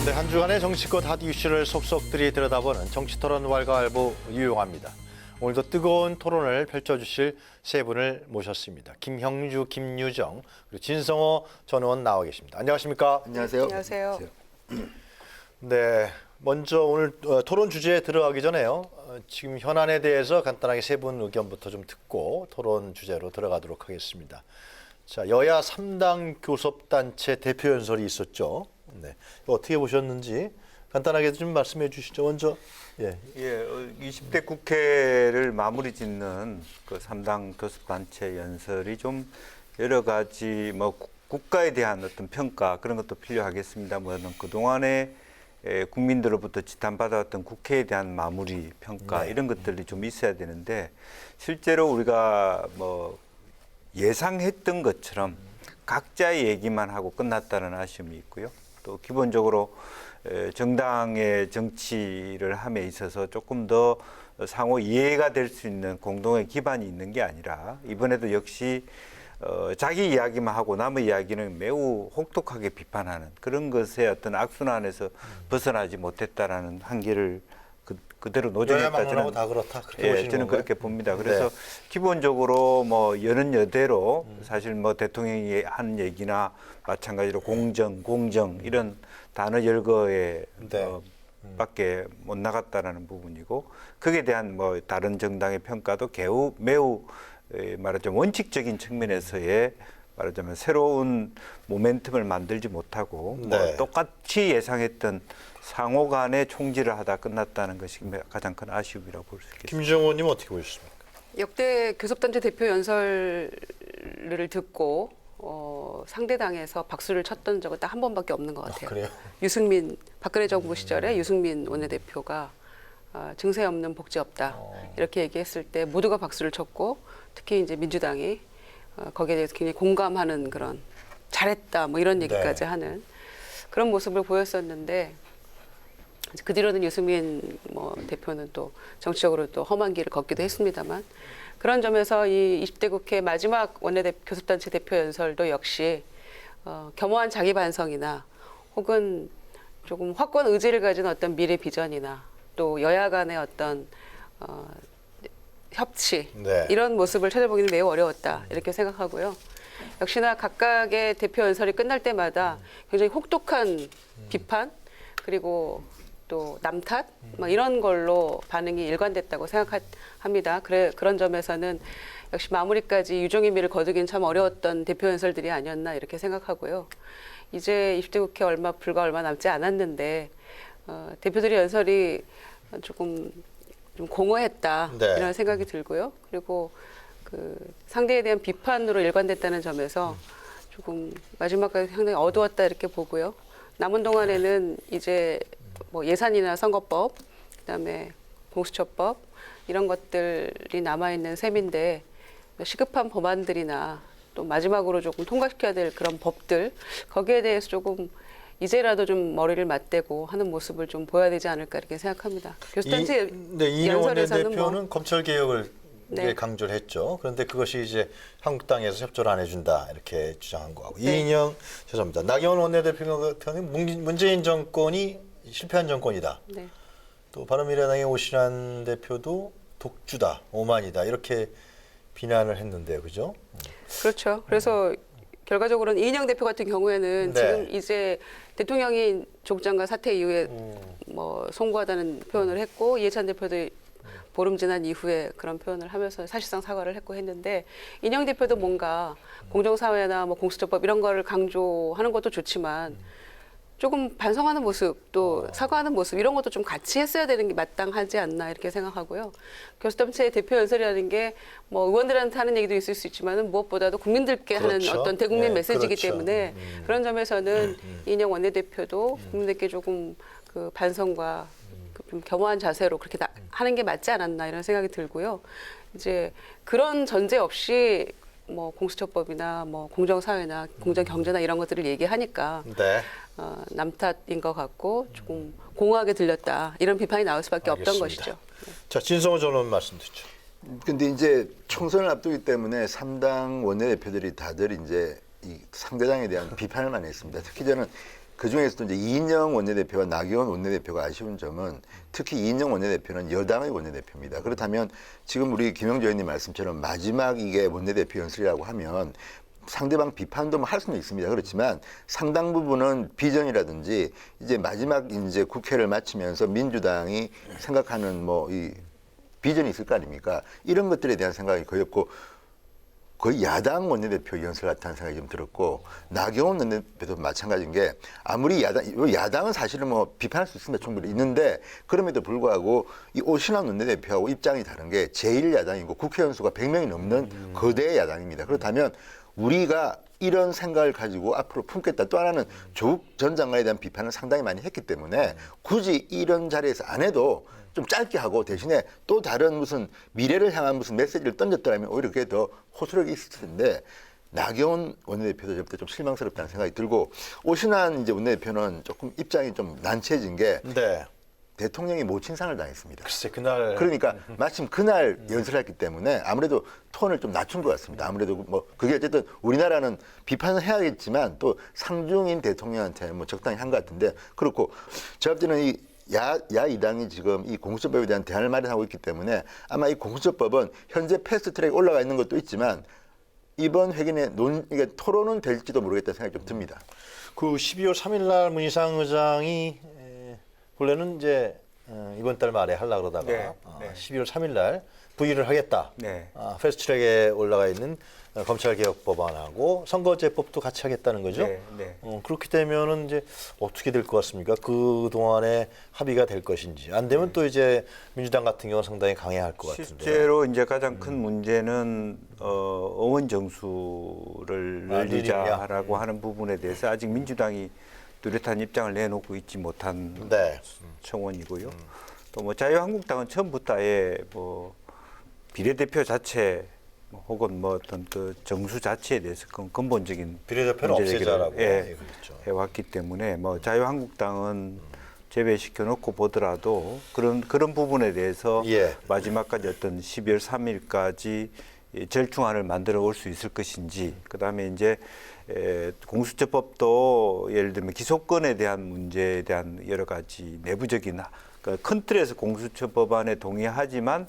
네, 한 주간의 정치권 핫 이슈를 속속들이 들여다보는 정치토론 왈가왈부 유용합니다. 오늘도 뜨거운 토론을 펼쳐주실 세 분을 모셨습니다. 김형주, 김유정, 그리고 진성호 전 의원 나와 계십니다. 안녕하십니까? 안녕하세요. 안녕하세요. 네, 먼저 오늘 토론 주제에 들어가기 전에요. 지금 현안에 대해서 간단하게 세 분 의견부터 좀 듣고 토론 주제로 들어가도록 하겠습니다. 자, 여야 3당 교섭단체 대표 연설이 있었죠. 네, 어떻게 보셨는지 간단하게 좀 말씀해 주시죠. 먼저. 예. 20대 국회를 마무리 짓는 그 3당 교섭단체 연설이 좀 여러 가지 뭐 국가에 대한 어떤 평가 그런 것도 필요하겠습니다만 그동안에 국민들로부터 지탄받아왔던 국회에 대한 마무리 평가 이런 것들이 좀 있어야 되는데 실제로 우리가 뭐 예상했던 것처럼 각자의 얘기만 하고 끝났다는 아쉬움이 있고요. 또 기본적으로 정당의 정치를 함에 있어서 조금 더 상호 이해가 될 수 있는 공동의 기반이 있는 게 아니라 이번에도 역시 자기 이야기만 하고 남의 이야기는 매우 혹독하게 비판하는 그런 것의 어떤 악순환에서 벗어나지 못했다라는 한계를 그대로 노정했다. 저는 다 그렇다. 그렇게 보시는 저는 건가요? 그렇게 봅니다. 그래서 네. 기본적으로 뭐 여는 여대로 사실 뭐 대통령이 한 얘기나 마찬가지로 공정 이런 단어 열거에 네. 밖에 못 나갔다라는 부분이고 거기에 대한 뭐 다른 정당의 평가도 매우 말하자면 원칙적인 측면에서의 말하자면 새로운 모멘텀을 만들지 못하고 네. 뭐 똑같이 예상했던 상호 간의 총질을 하다 끝났다는 것이 가장 큰 아쉬움이라고 볼 수 있겠습니다. 김유정 의원님 어떻게 보셨습니까? 역대 교섭단체 대표 연설을 듣고 상대당에서 박수를 쳤던 적은 딱 한 번밖에 없는 것 같아요. 그래요? 유승민 박근혜 정부 시절에 유승민 원내대표가 증세 없는 복지 없다 이렇게 얘기했을 때 모두가 박수를 쳤고 특히 이제 민주당이 거기에 대해서 굉장히 공감하는 그런 잘했다 뭐 이런 얘기까지 네. 하는 그런 모습을 보였었는데 그 뒤로는 유승민 뭐 대표는 또 정치적으로 또 험한 길을 걷기도 했습니다만 그런 점에서 이 20대 국회 마지막 원내대표 교섭단체 대표 연설도 역시 겸허한 자기 반성이나 혹은 조금 확고한 의지를 가진 어떤 미래 비전이나 또 여야 간의 어떤 협치 네. 이런 모습을 찾아보기는 매우 어려웠다 이렇게 생각하고요. 역시나 각각의 대표 연설이 끝날 때마다 굉장히 혹독한 비판 그리고 또 남 탓 이런 걸로 반응이 일관됐다고 생각합니다. 그런 점에서는 역시 마무리까지 유종의 미를 거두기는 참 어려웠던 대표 연설들이 아니었나 이렇게 생각하고요. 이제 20대 국회 불과 얼마 남지 않았는데 대표들의 연설이 조금 좀 공허했다 네. 이런 생각이 들고요. 그리고 그 상대에 대한 비판으로 일관됐다는 점에서 조금 마지막까지 상당히 어두웠다 이렇게 보고요. 남은 동안에는 이제 뭐 예산이나 선거법, 그다음에 공수처법 이런 것들이 남아 있는 셈인데 시급한 법안들이나 또 마지막으로 조금 통과시켜야 될 그런 법들 거기에 대해서 조금 이제라도 좀 머리를 맞대고 하는 모습을 좀 보여야 되지 않을까 이렇게 생각합니다. 교수단체 이인영 연설에서는 원내대표는 검찰 개혁을 네. 강조를 했죠. 그런데 그것이 이제 한국당에서 협조를 안 해준다 이렇게 주장한 거하고 네. 이인영 죄송합니다. 나경원 원내대표 같은 경우는 문재인 정권이 실패한 정권이다. 네. 또 바른미래당의 오신환 대표도 독주다, 오만이다 이렇게 비난을 했는데요, 그죠? 그렇죠. 그래서 결과적으로는 이인영 대표 같은 경우에는 네. 지금 이제 대통령이 조국 장관 사태 이후에 뭐 송구하다는 표현을 했고 이해찬 대표도 보름 지난 이후에 그런 표현을 하면서 사실상 사과를 했고 했는데 이인영 대표도 뭔가 공정사회나 뭐 공수처법 이런 거를 강조하는 것도 좋지만 조금 반성하는 모습 또 사과하는 모습 이런 것도 좀 같이 했어야 되는 게 마땅하지 않나 이렇게 생각하고요. 교섭단체 대표 연설이라는 게 뭐 의원들한테 하는 얘기도 있을 수 있지만은 무엇보다도 국민들께 하는 그렇죠. 어떤 대국민 네, 메시지이기 그렇죠. 때문에 그런 점에서는 이인영 원내대표도 국민들께 조금 그 반성과 좀 겸허한 자세로 그렇게 하는 게 맞지 않았나 이런 생각이 들고요. 이제 그런 전제 없이 뭐 공수처법이나 뭐 공정사회나 공정경제나 이런 것들을 얘기하니까 네. 남 탓인 것 같고 조금 공허하게 들렸다 이런 비판이 나올 수밖에 없던 알겠습니다. 것이죠. 자, 진성호 전 의원 말씀 듣죠. 근데 이제 총선을 앞두기 때문에 3당 원내대표들이 다들 이제 이 상대당에 대한 비판을 많이 했습니다. 특히 저는 그중에서도 이제 이인영 원내대표와 나경원 원내대표가 아쉬운 점은 특히 이인영 원내대표는 여당의 원내대표입니다. 그렇다면 지금 우리 김영조 의원님 말씀처럼 마지막 이게 원내대표 연설이라고 하면 상대방 비판도 뭐 할 수는 있습니다. 그렇지만 상당 부분은 비전이라든지 이제 마지막 이제 국회를 마치면서 민주당이 생각하는 뭐 이 비전이 있을 거 아닙니까? 이런 것들에 대한 생각이 거의 없고 거의 야당 원내대표 연설 같다는 생각이 좀 들었고 나경원 원내대표도 마찬가지인 게 아무리 야당은 사실은 뭐 비판할 수 있습니다. 충분히 있는데 그럼에도 불구하고 이 오신환 원내대표하고 입장이 다른 게 제1야당이고 국회의원 수가 100명이 넘는 거대 야당입니다. 그렇다면 우리가 이런 생각을 가지고 앞으로 품겠다. 또 하나는 조국 전 장관에 대한 비판을 상당히 많이 했기 때문에 굳이 이런 자리에서 안 해도 좀 짧게 하고 대신에 또 다른 무슨 미래를 향한 무슨 메시지를 던졌더라면 오히려 그게 더 호소력이 있을 텐데 나경원 원내대표도 저부터 좀 실망스럽다는 생각이 들고 오신환 이제 원내대표는 조금 입장이 좀 난처해진 게 네. 대통령이 모친상을 당했습니다. 글쎄 그날 그러니까 마침 그날 연설을 했기 때문에 아무래도 톤을 좀 낮춘 것 같습니다. 아무래도 뭐 그게 어쨌든 우리나라는 비판을 해야겠지만 또 상중인 대통령한테 뭐 적당히 한 것 같은데 그렇고 제가 볼 때는 이 야이당이 지금 이 공수처법에 대한 대안을 마련하고 있기 때문에 아마 이 공수처법은 현재 패스트트랙에 올라가 있는 것도 있지만 이번 회견에 이게 토론은 될지도 모르겠다는 생각이 좀 듭니다. 그 12월 3일 날 문희상 의장이 원래는 이제 이번 달 말에 하려고 그러다가 네, 네. 12월 3일 날 부의를 하겠다. 네. 패스트트랙에 올라가 있는 검찰개혁 법안하고 선거제법도 같이 하겠다는 거죠. 네, 네. 그렇게 되면은 이제 어떻게 될 것 같습니까? 그 동안에 합의가 될 것인지 안 되면 또 이제 민주당 같은 경우는 상당히 강해할 것 같은데. 실제로 이제 가장 큰 문제는 의원 정수를 늘리자라고 하는 부분에 대해서 아직 민주당이 뚜렷한 입장을 내놓고 있지 못한 네. 청원이고요. 또 뭐 자유한국당은 처음부터 아예 뭐 비례대표 자체 혹은 뭐 어떤 그 정수 자체에 대해서 근본적인 비례대표는 문제 제기를, 없애자라고 그렇죠. 해왔기 때문에 뭐 자유한국당은 제외시켜 놓고 보더라도 그런 부분에 대해서 예. 마지막까지 어떤 12월 3일까지 절충안을 만들어 올 수 있을 것인지 그다음에 이제 공수처법도 예를 들면 기소권에 대한 문제에 대한 여러 가지 내부적인 그러니까 큰 틀에서 공수처법안에 동의하지만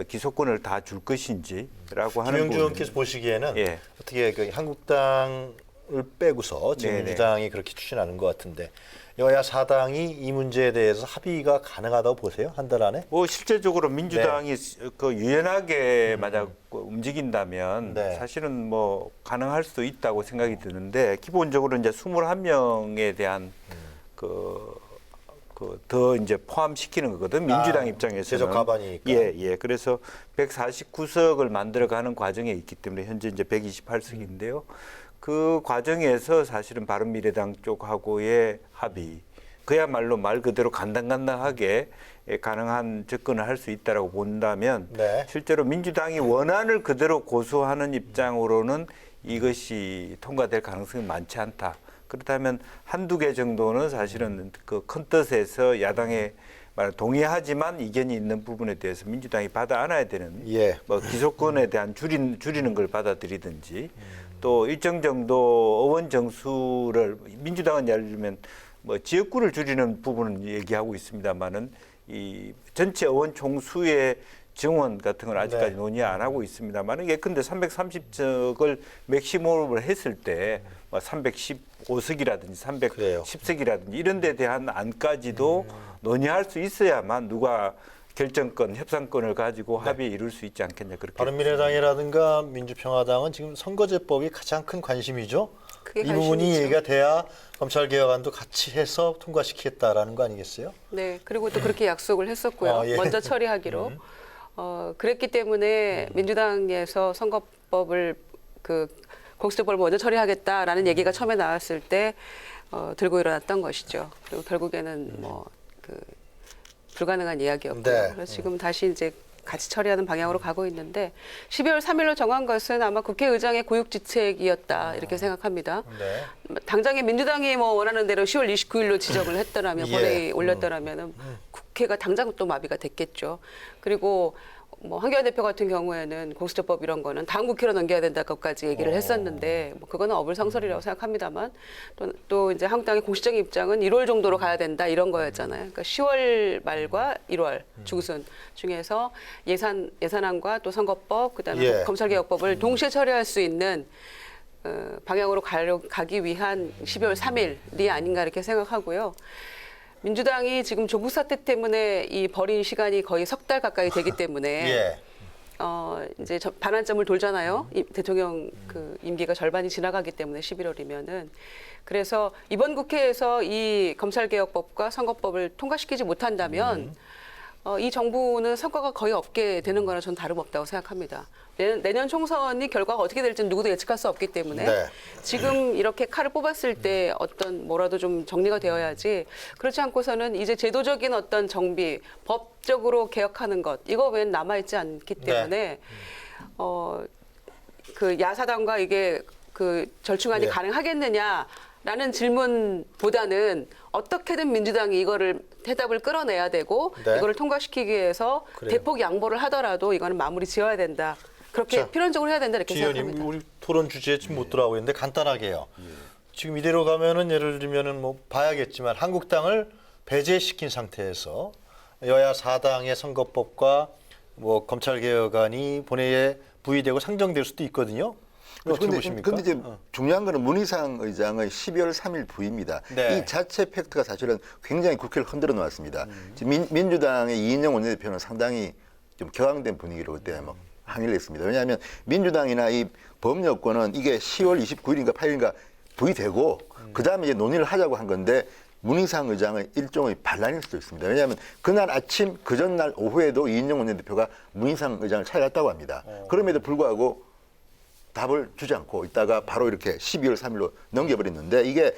기소권을 다 줄 것인지라고 하는 김영주 부분. 의원께서 보시기에는 예. 어떻게 그 한국당을 빼고서 지금 네네. 민주당이 그렇게 추진하는 것 같은데 여야 사당이 이 문제에 대해서 합의가 가능하다고 보세요? 한 달 안에? 뭐 실제적으로 민주당이 그 유연하게 만약 움직인다면 네. 사실은 뭐 가능할 수도 있다고 생각이 드는데 기본적으로 이제 21명에 대한 더 이제 포함시키는 거거든 민주당 입장에서는 제적 가반이니까. 예. 그래서 149석을 만들어가는 과정에 있기 때문에 현재 이제 128석인데요. 그 과정에서 사실은 바른미래당 쪽하고의 합의, 그야말로 말 그대로 간당간당하게 가능한 접근을 할 수 있다라고 본다면 네. 실제로 민주당이 원안을 그대로 고수하는 입장으로는 이것이 통과될 가능성이 많지 않다. 그렇다면 한두 개 정도는 사실은 그 큰 뜻에서 야당에 동의하지만 이견이 있는 부분에 대해서 민주당이 받아 안아야 되는 예. 뭐 기소권에 대한 줄이는 걸 받아들이든지 또 일정 정도 의원 정수를 민주당은 예를 들면 뭐 지역구를 줄이는 부분은 얘기하고 있습니다만은 이 전체 의원 총수의 정원 같은 건 아직까지 네. 논의 안 하고 있습니다만 예컨대 330석을 맥시멈을 했을 때 315석이라든지 그래요. 310석이라든지 이런 데 대한 안까지도 논의할 수 있어야만 누가 결정권, 협상권을 가지고 합의에 이룰 수 있지 않겠냐 그렇게. 바른미래당이라든가 민주평화당은 지금 선거제법이 가장 큰 관심이죠. 그게 이 부분이 관심이죠. 얘기가 돼야 검찰개혁안도 같이 해서 통과시키겠다라는 거 아니겠어요? 네, 그리고 또 그렇게 약속을 했었고요. 예. 먼저 처리하기로. 그랬기 때문에 민주당에서 선거법을 공수처법을 먼저 처리하겠다라는 얘기가 처음에 나왔을 때 들고 일어났던 것이죠. 그리고 결국에는 불가능한 이야기였고요. 네. 그래서 지금 다시 이제 같이 처리하는 방향으로 가고 있는데 12월 3일로 정한 것은 아마 국회의장의 고육지책이었다 이렇게 생각합니다. 네. 당장에 민주당이 뭐 원하는 대로 10월 29일로 지정을 했더라면 예. 본회의 올렸더라면 국회가 당장 또 마비가 됐겠죠. 그리고 뭐 한교안 대표 같은 경우에는 공수처법 이런 거는 다음 국회로 넘겨야 된다고까지 얘기를 했었는데 뭐 그거는 어불성설이라고 생각합니다만 또 이제 한국당의 공식적인 입장은 1월 정도로 가야 된다 이런 거였잖아요. 그러니까 10월 말과 1월 중순 중에서 예산안과 또 선거법 그다음에 예. 검찰개혁법을 동시에 처리할 수 있는 방향으로 가기 위한 12월 3일이 아닌가 이렇게 생각하고요. 민주당이 지금 조국 사태 때문에 이 버린 시간이 거의 석 달 가까이 되기 때문에 예. 이제 반환점을 돌잖아요. 대통령 그 임기가 절반이 지나가기 때문에 11월이면은 그래서 이번 국회에서 이 검찰개혁법과 선거법을 통과시키지 못한다면 이 정부는 성과가 거의 없게 되는 거나 전 다름없다고 생각합니다. 내년 총선이 결과가 어떻게 될지는 누구도 예측할 수 없기 때문에 네. 지금 이렇게 칼을 뽑았을 때 어떤 뭐라도 좀 정리가 되어야지 그렇지 않고서는 이제 제도적인 어떤 정비, 법적으로 개혁하는 것 이거 외엔 남아있지 않기 때문에 그 야사당과 이게 그 절충안이 예. 가능하겠느냐라는 질문보다는 어떻게든 민주당이 이거를 해답을 끌어내야 되고 네. 이거를 통과시키기 위해서 그래요. 대폭 양보를 하더라도 이거는 마무리 지어야 된다. 그렇게 자, 필연적으로 해야 된다 이렇게 지 의원님, 생각합니다. 우리 토론 주제에 지금 못 들어가고 있는데 간단하게요. 지금 이대로 가면은 예를 들면은 뭐 봐야겠지만 한국당을 배제시킨 상태에서 여야 4당의 선거법과 뭐 검찰개혁안이 본회의에 부의되고 상정될 수도 있거든요. 어떻게 보십니까? 근데 이제 중요한 거는 문희상 의장의 12월 3일 부의입니다. 네. 이 자체 팩트가 사실은 굉장히 국회를 흔들어 놓았습니다. 지금 민주당의 이인영 원내대표는 상당히 좀 격앙된 분위기로 그때 막 항의를 했습니다. 왜냐하면 민주당이나 이 범여권은 이게 10월 29일인가 8일인가 부의되고 그다음에 이제 논의를 하자고 한 건데 문희상 의장의 일종의 반란일 수도 있습니다. 왜냐하면 그날 아침 그 전날 오후에도 이인영 원내대표가 문희상 의장을 찾아갔다고 합니다. 그럼에도 불구하고 답을 주지 않고 있다가 바로 이렇게 12월 3일로 넘겨버렸는데 이게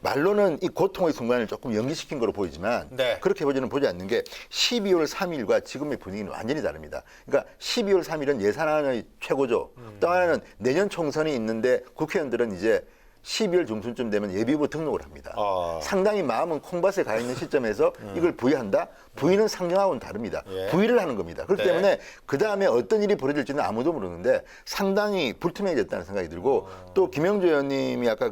말로는 이 고통의 순간을 조금 연기시킨 거로 보이지만 네. 그렇게 보지 않는 게 12월 3일과 지금의 분위기는 완전히 다릅니다. 그러니까 12월 3일은 예산안의 최고죠. 또 하나는 내년 총선이 있는데 국회의원들은 이제 12월 중순쯤 되면 예비후보 등록을 합니다. 상당히 마음은 콩밭에 가 있는 시점에서 이걸 부의한다? 부의는 상정하고는 다릅니다. 예. 부의를 하는 겁니다. 그렇기 네. 때문에 그 다음에 어떤 일이 벌어질지는 아무도 모르는데 상당히 불투명해졌다는 생각이 들고 또 김영주 의원님이 아까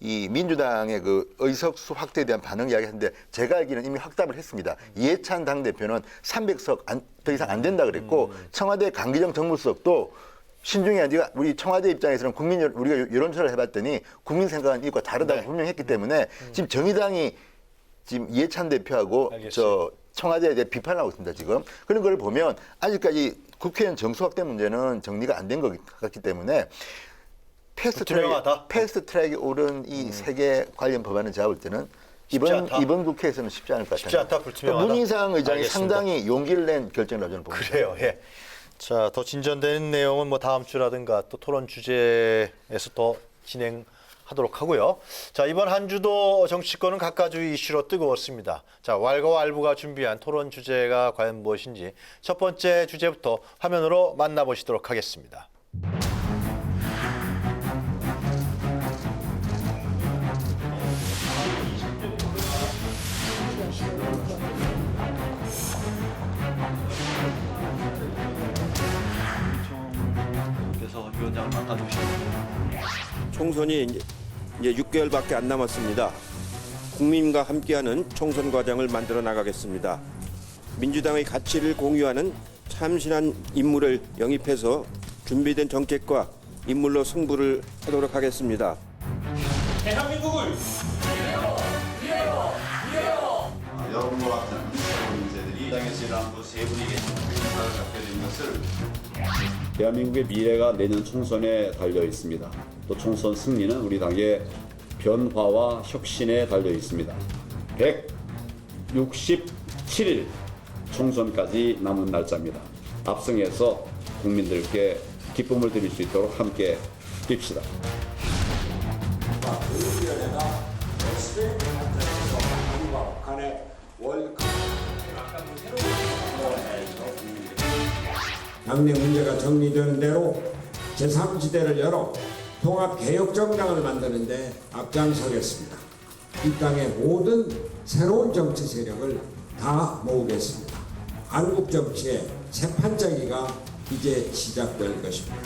이 민주당의 그 의석수 확대에 대한 반응 이야기했는데 제가 알기로는 이미 확답을 했습니다. 이해찬 당대표는 300석 더 이상 안 된다 그랬고 청와대 강기정 정무수석도 신중해야 네가 우리 청와대 입장에서는 우리가 여론조사를 해봤더니 국민 생각은 이것과 다르다고 네. 분명히 했기 때문에 지금 정의당이 지금 이해찬 대표하고 알겠어요. 청와대에 대해 비판을 하고 있습니다, 지금. 그런 걸 보면 아직까지 국회의원 정수 확대 문제는 정리가 안 된 것 같기 때문에 불투명하다. 패스트 트랙에 오른 이 세계 관련 법안을 제가 볼 때는 쉽지 않다. 이번 국회에서는 쉽지 않을 것 같아요. 쉽지 않다, 불투명하다. 문희상 의장이 알겠습니다. 상당히 용기를 낸 결정이라고 저는 봅니다. 그래요. 예. 자, 더 진전된 내용은 뭐 다음 주라든가 또 토론 주제에서 더 진행하도록 하고요. 자, 이번 한 주도 정치권은 각가지 이슈로 뜨거웠습니다. 자, 왈가왈부가 준비한 토론 주제가 과연 무엇인지 첫 번째 주제부터 화면으로 만나보시도록 하겠습니다. 그래서 위원장을 바꿔주시면 총선이 이제 6개월밖에 안 남았습니다. 국민과 함께하는 총선 과정을 만들어 나가겠습니다. 민주당의 가치를 공유하는 참신한 인물을 영입해서 준비된 정책과 인물로 승부를 하도록 하겠습니다. 대한민국을 여러분과 같은 새로운 인재들이 당에서 일어난 세 분에게 인사를 갖게 된 것을 대한민국의 미래가 내년 총선에 달려 있습니다. 또 총선 승리는 우리 당의 변화와 혁신에 달려 있습니다. 167일 총선까지 남은 날짜입니다. 압승해서 국민들께 기쁨을 드릴 수 있도록 함께 뜁시다. 당내 문제가 정리되는 대로 제3지대를 열어 통합개혁정당을 만드는 데 앞장서겠습니다. 이 땅의 모든 새로운 정치 세력을 다 모으겠습니다. 한국 정치의 새 판짜기가 이제 시작될 것입니다.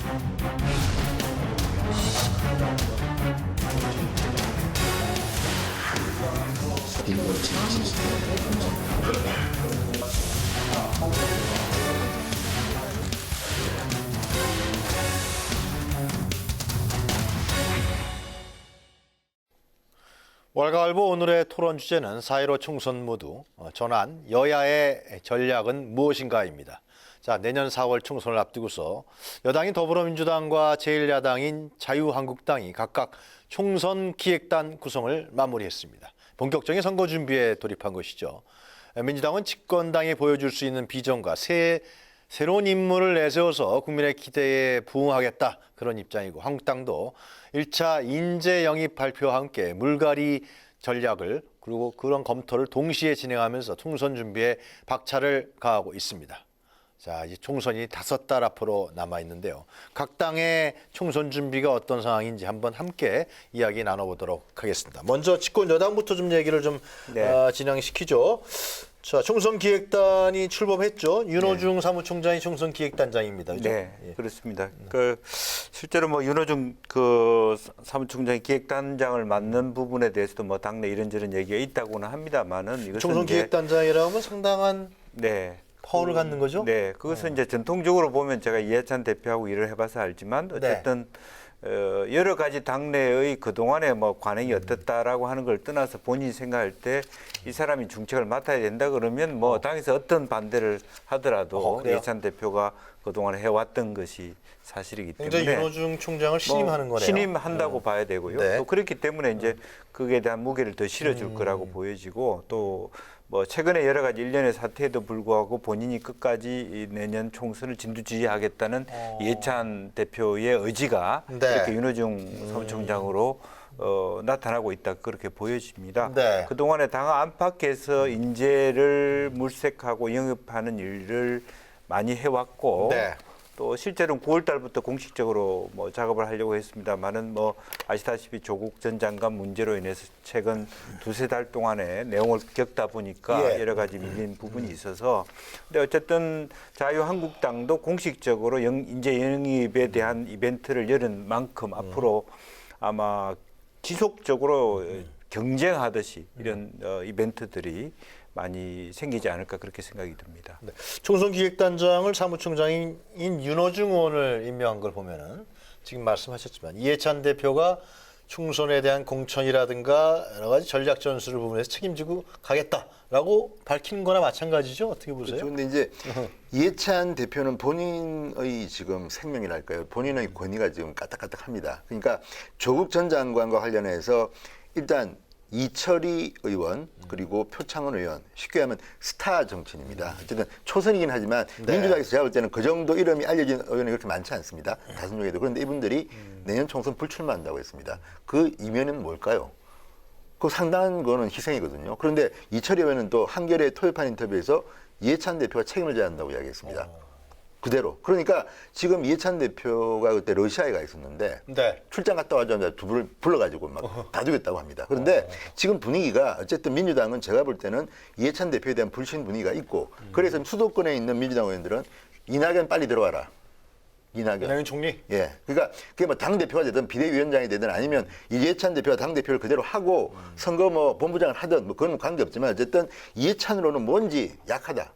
월가을보 오늘의 토론 주제는 4.15 총선 모두 전환 여야의 전략은 무엇인가입니다. 자, 내년 4월 총선을 앞두고서 여당인 더불어민주당과 제1야당인 자유한국당이 각각 총선 기획단 구성을 마무리했습니다. 본격적인 선거 준비에 돌입한 것이죠. 민주당은 집권당이 보여줄 수 있는 비전과 새로운 인물을 내세워서 국민의 기대에 부응하겠다, 그런 입장이고, 한국당도 1차 인재 영입 발표와 함께 물갈이 전략을 그리고 그런 검토를 동시에 진행하면서 총선 준비에 박차를 가하고 있습니다. 자, 이제 총선이 5달 앞으로 남아 있는데요. 각 당의 총선 준비가 어떤 상황인지 한번 함께 이야기 나눠보도록 하겠습니다. 먼저 집권 여당부터 좀 얘기를 좀 진행시키죠. 자, 총선 기획단이 출범했죠. 윤호중 사무총장이 총선 기획단장입니다. 그죠? 네, 예. 그렇습니다. 실제로 뭐 윤호중 사무총장이 기획단장을 맡는 부분에 대해서도 뭐 당내 이런저런 얘기가 있다고는 합니다만은 이것은 총선 이제 기획단장이라고 하면 상당한 네. 파워를 갖는 거죠? 네, 그것은 이제 전통적으로 보면 제가 이해찬 대표하고 일을 해봐서 알지만 어쨌든 여러 가지 당내의 그동안의 뭐 관행이 어떻다라고 하는 걸 떠나서 본인이 생각할 때 이 사람이 중책을 맡아야 된다 그러면 뭐 당에서 어떤 반대를 하더라도 이해찬 대표가 그동안 해왔던 것이 사실이기 때문에 굉장히 윤호중 총장을 신임하는 거네요. 신임한다고 봐야 되고요. 네. 또 그렇기 때문에 이제 그에 대한 무게를 더 실어줄 거라고 보여지고 또 뭐 최근에 여러 가지 일련의 사태에도 불구하고 본인이 끝까지 내년 총선을 진두지휘하겠다는 이해찬 대표의 의지가 네. 이렇게 윤호중 사무총장으로 나타나고 있다, 그렇게 보여집니다. 네. 그동안에 당 안팎에서 인재를 물색하고 영입하는 일을 많이 해왔고 네. 또 실제로는 9월 달부터 공식적으로 뭐 작업을 하려고 했습니다만은 뭐 아시다시피 조국 전 장관 문제로 인해서 최근 2-3달 동안에 내용을 겪다 보니까 여러 가지 밀린 부분이 있어서, 근데 어쨌든 자유한국당도 공식적으로 인재 영입에 대한 이벤트를 열은 만큼 앞으로 아마 지속적으로 경쟁하듯이 이런 이벤트들이 많이 생기지 않을까, 그렇게 생각이 듭니다. 네. 총선 기획단장을 사무총장인 윤호중 의원을 임명한 걸 보면은 지금 말씀하셨지만 이해찬 대표가 총선에 대한 공천이라든가 여러 가지 전략 전술을 부분에서 책임지고 가겠다라고 밝히는 거나 마찬가지죠. 어떻게 보세요? 그런데 이제 이해찬 대표는 본인의 지금 생명이랄까요? 본인의 권위가 지금 까딱까딱합니다. 그러니까 조국 전 장관과 관련해서 일단 이철희 의원 그리고 표창원 의원, 쉽게 하면 스타 정치인입니다. 어쨌든 초선이긴 하지만 민주당에서 제가 볼 때는 그 정도 이름이 알려진 의원이 그렇게 많지 않습니다. 5명에도. 그런데 이분들이 내년 총선 불출마한다고 했습니다. 그 이면은 뭘까요? 그 상당한 거는 희생이거든요. 그런데 이철희 의원은 또 한겨레 토요일판 인터뷰에서 이해찬 대표가 책임을 져야 한다고 이야기했습니다. 그대로. 그러니까 지금 이해찬 대표가 그때 러시아에 가 있었는데 출장 갔다 와서 두 분을 불러가지고 막 다투겠다고 합니다. 그런데 지금 분위기가 어쨌든 민주당은 제가 볼 때는 이해찬 대표에 대한 불신 분위기가 있고, 그래서 수도권에 있는 민주당 의원들은 이낙연 빨리 들어와라. 이낙연 총리? 예. 그러니까 그게 뭐 당대표가 되든 비대위원장이 되든 아니면 이해찬 대표가 당대표를 그대로 하고 선거 뭐 본부장을 하든 뭐 그건 관계없지만 어쨌든 이해찬으로는 뭔지 약하다.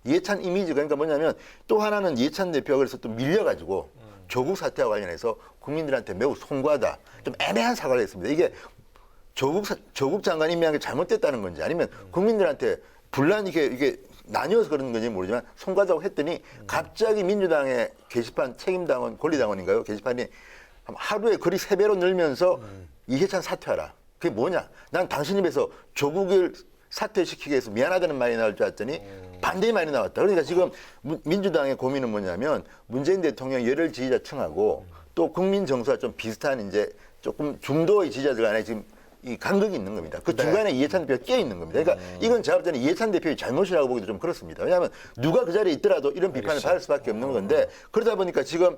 이해찬 이미지가, 그러니까 뭐냐면 또 하나는 이해찬 대표가 그래서 또 밀려가지고 조국 사태와 관련해서 국민들한테 매우 송구하다, 좀 애매한 사과를 했습니다. 이게 조국 장관 임명한 게 잘못됐다는 건지 아니면 국민들한테 분란이 이게 나뉘어서 그런 건지 모르지만 송구하다고 했더니 갑자기 민주당의 게시판 책임당원, 권리당원인가요? 게시판이 하루에 글이 3배로 늘면서 이해찬 사퇴하라. 그게 뭐냐? 난 당신 입에서 조국을 사퇴시키기 위해서 미안하다는 말이 나올 줄 알았더니 반대의 말이 나왔다. 그러니까 지금 민주당의 고민은 뭐냐면 문재인 대통령 열혈 지지자층하고 또 국민 정서와 좀 비슷한 이제 조금 중도의 지지자들 간에 지금 이 간극이 있는 겁니다. 그 중간에 이해찬 대표가 끼어 있는 겁니다. 그러니까 이건 제가 볼 때는 이해찬 대표의 잘못이라고 보기도 좀 그렇습니다. 왜냐하면 누가 그 자리에 있더라도 이런 비판을 받을 수밖에 없는 건데, 그러다 보니까 지금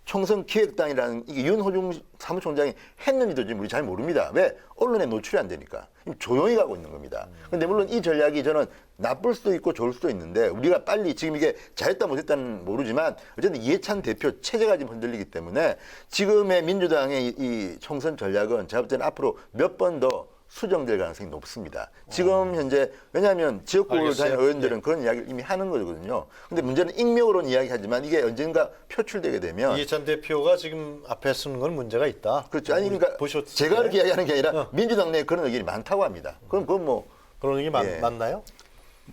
총선 기획단이라는 이게 윤호중 사무총장이 했는지도 지금 우리 잘 모릅니다. 왜? 언론에 노출이 안 되니까. 조용히 가고 있는 겁니다. 근데 물론 이 전략이 저는 나쁠 수도 있고 좋을 수도 있는데 우리가 빨리 지금 이게 잘했다 못했다는 모르지만 어쨌든 이해찬 대표 체제가 지금 흔들리기 때문에 지금의 민주당의 이 총선 전략은 제가 볼 때는 앞으로 몇 번 더 수정될 가능성이 높습니다. 지금 현재 왜냐하면 지역구를 알겠어요. 다니는 의원들은 네. 그런 이야기를 이미 하는 거거든요. 근데 문제는 익명으로는 이야기하지만 이게 언젠가 표출되게 되면 이해찬 대표가 지금 앞에 쓰는 건 문제가 있다. 그렇죠. 아니 그러니까 보셨을 제가 때 그렇게 이야기하는 게 아니라 민주당 내에 그런 의견이 많다고 합니다. 그럼 그건 뭐 그런 얘기 예. 맞나요?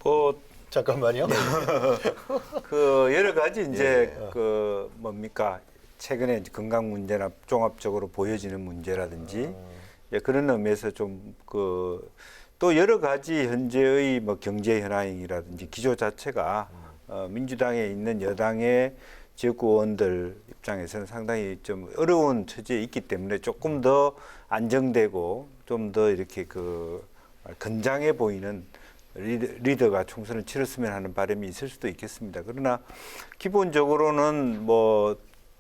뭐 잠깐만요. 그 여러 가지 이제 예. 그 뭡니까 최근에 이제 건강 문제나 종합적으로 보여지는 문제라든지 예, 그런 의미에서 좀 그 또 여러 가지 현재의 뭐 경제 현황이라든지 기조 자체가 민주당에 있는 여당의 지역구 의원들 입장에서는 상당히 좀 어려운 처지에 있기 때문에 조금 더 안정되고 좀 더 이렇게 그 건장해 보이는 리더가 총선을 치렀으면 하는 바람이 있을 수도 있겠습니다. 그러나 기본적으로는 뭐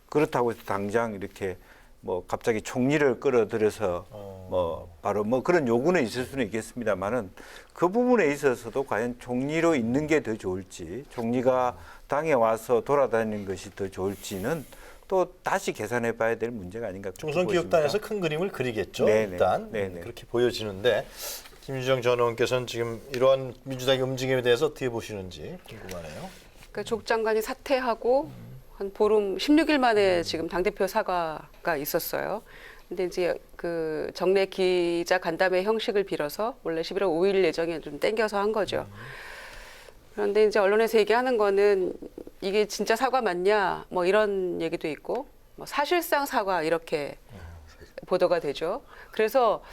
그렇다고 해서 당장 이렇게 뭐 갑자기 총리를 끌어들여서 뭐 바로 뭐 그런 요구는 있을 수는 있겠습니다만은 그 부분에 있어서도 과연 총리로 있는 게 더 좋을지 총리가 당에 와서 돌아다니는 것이 더 좋을지는 또 다시 계산해 봐야 될 문제가 아닌가. 총선 기획단에서 큰 그림을 그리겠죠. 네네. 일단 네네. 그렇게 보여지는데 김유정 전 의원께서는 지금 이러한 민주당의 움직임에 대해서 어떻게 보시는지 궁금하네요. 그러니까 족 장관이 사퇴하고 한 보름 16일 만에 지금 당대표 사과가 있었어요. 근데 이제 그 정례 기자 간담회 형식을 빌어서 원래 11월 5일 예정에 좀 땡겨서 한 거죠. 그런데 이제 언론에서 얘기하는 거는 이게 진짜 사과 맞냐 뭐 이런 얘기도 있고 뭐 사실상 사과 이렇게 보도가 되죠. 그래서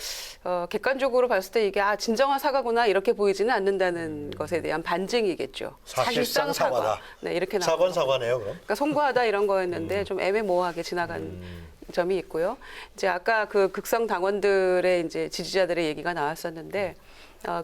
객관적으로 봤을 때 이게 진정한 사과구나 이렇게 보이지는 않는다는 것에 대한 반증이겠죠. 사실상 사과다. 네, 이렇게 사과는 나오는 사과네요, 그럼. 그러니까 송구하다 이런 거였는데 좀 애매모호하게 지나간 점이 있고요. 이제 아까 그 극성 당원들의 이제 지지자들의 얘기가 나왔었는데